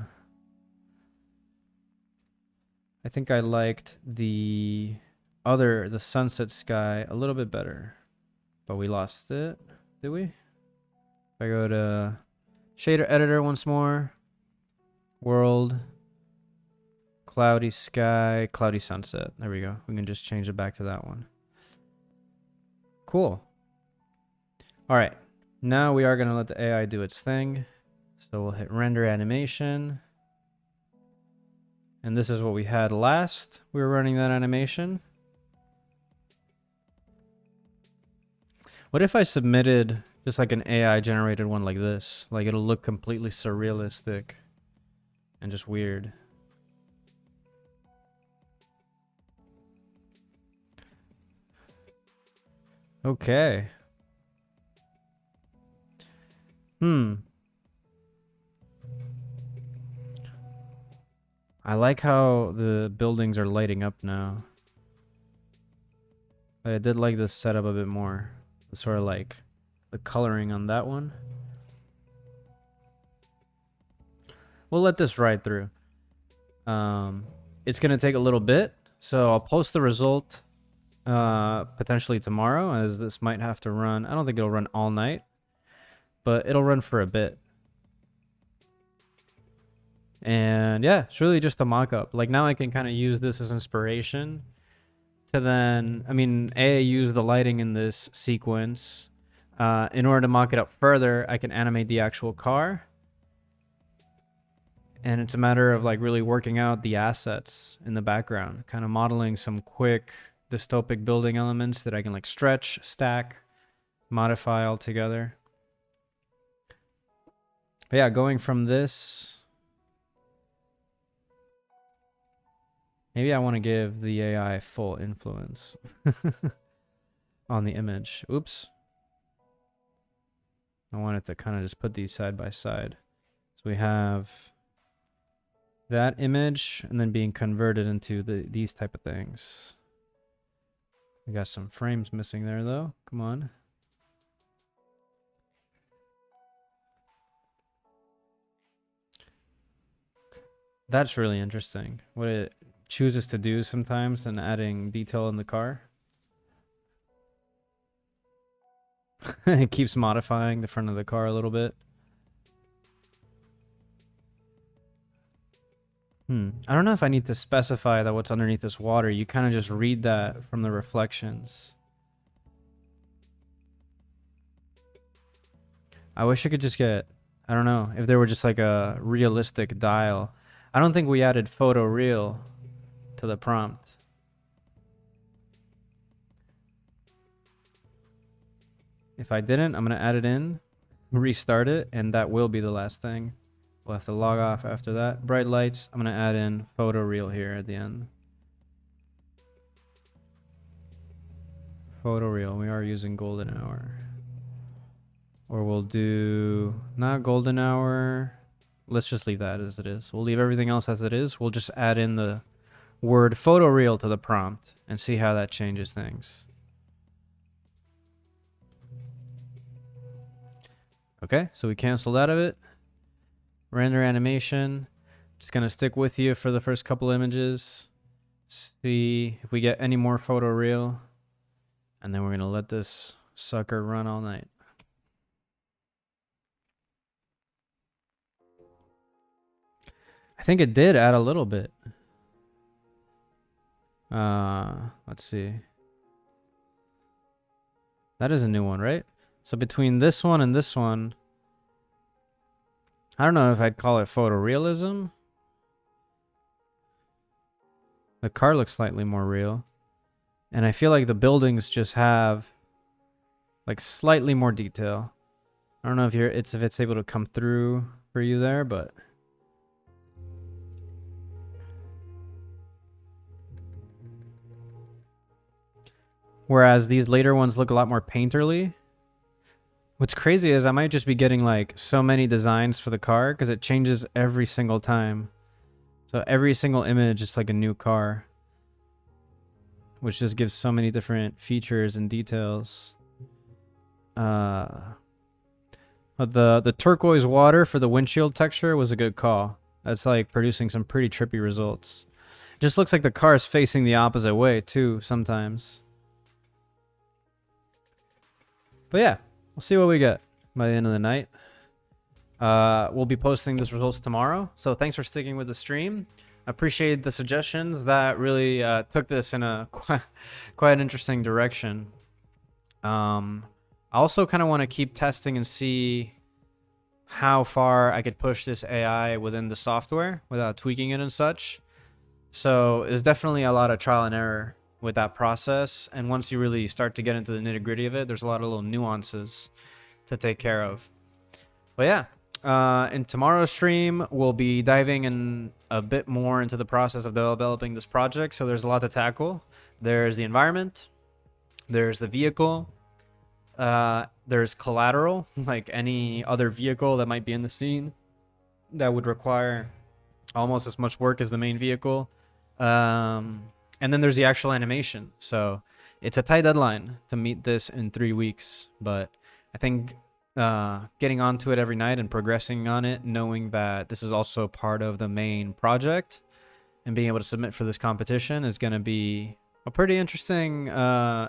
I think I liked the sunset sky a little bit better, but we lost it, did we? If I go to shader editor once more, world, cloudy sky, cloudy sunset. There we go. We can just change it back to that one. Cool. All right. Now we are going to let the AI do its thing. So we'll hit render animation. And this is what we had last. We were running that animation. What if I submitted just like an AI generated one like this? Like it'll look completely surrealistic and just weird. Okay. I like how the buildings are lighting up now. I did like this setup a bit more. Sort of like the coloring on that one. We'll let this ride through. It's going to take a little bit, so I'll post the result potentially tomorrow, as this might have to run. I don't think it'll run all night, but it'll run for a bit. And yeah, it's really just a mock-up. Like now I can kind of use this as inspiration to then, I mean, use the lighting in this sequence. In order to mock it up further, I can animate the actual car. And it's a matter of like really working out the assets in the background, kind of modeling some quick dystopic building elements that I can like stretch, stack, modify all together. But yeah, going from this, maybe I want to give the AI full influence on the image. Oops. I wanted to kind of just put these side by side. So we have that image and then being converted into these type of things. We got some frames missing there though. Come on. That's really interesting. What it chooses to do sometimes and adding detail in the car. It keeps modifying the front of the car a little bit. I don't know if I need to specify that what's underneath this water. You kind of just read that from the reflections. I wish I could just get, I don't know, if there were just like a realistic dial. I don't think we added photo real to the prompt. If I didn't, I'm going to add it in, restart it, and that will be the last thing. We'll have to log off after that. Bright lights, I'm going to add in photo real here at the end. Photo real, we are using golden hour. Or we'll do, not golden hour. Let's just leave that as it is. We'll leave everything else as it is. We'll just add in the word photoreal to the prompt and see how that changes things. Okay, so we canceled out of it. Render animation. Just gonna stick with you for the first couple images. See if we get any more photoreal. And then we're gonna let this sucker run all night. I think it did add a little bit. Let's see. That is a new one, right? So between this one and this one, I don't know if I'd call it photorealism. The car looks slightly more real. And I feel like the buildings just have like slightly more detail. I don't know if it's able to come through for you there, but whereas these later ones look a lot more painterly. What's crazy is I might just be getting like so many designs for the car because it changes every single time. So every single image is like a new car, which just gives so many different features and details. But the turquoise water for the windshield texture was a good call. That's like producing some pretty trippy results. It just looks like the car is facing the opposite way too sometimes. But yeah. We'll see what we get by the end of the night. We'll be posting these results tomorrow. So thanks for sticking with the stream. I appreciate the suggestions. That really took this in a quite an interesting direction. I also kind of want to keep testing and see how far I could push this AI within the software without tweaking it and such. So there's definitely a lot of trial and error with that process, and once you really start to get into the nitty-gritty of it, there's a lot of little nuances to take care of. But yeah, in tomorrow's stream we'll be diving in a bit more into the process of developing this project. So there's a lot to tackle. There's the environment, there's the vehicle, there's collateral, like any other vehicle that might be in the scene that would require almost as much work as the main vehicle. And then there's the actual animation. So it's a tight deadline to meet this in 3 weeks. But I think getting onto it every night and progressing on it, knowing that this is also part of the main project and being able to submit for this competition is going to be a pretty interesting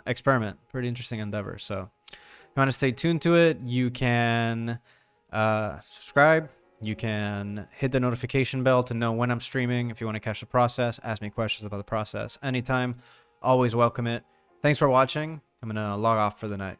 experiment, pretty interesting endeavor. So if you want to stay tuned to it, you can subscribe. You can hit the notification bell to know when I'm streaming. If you want to catch the process, ask me questions about the process anytime. Always welcome it. Thanks for watching. I'm going to log off for the night.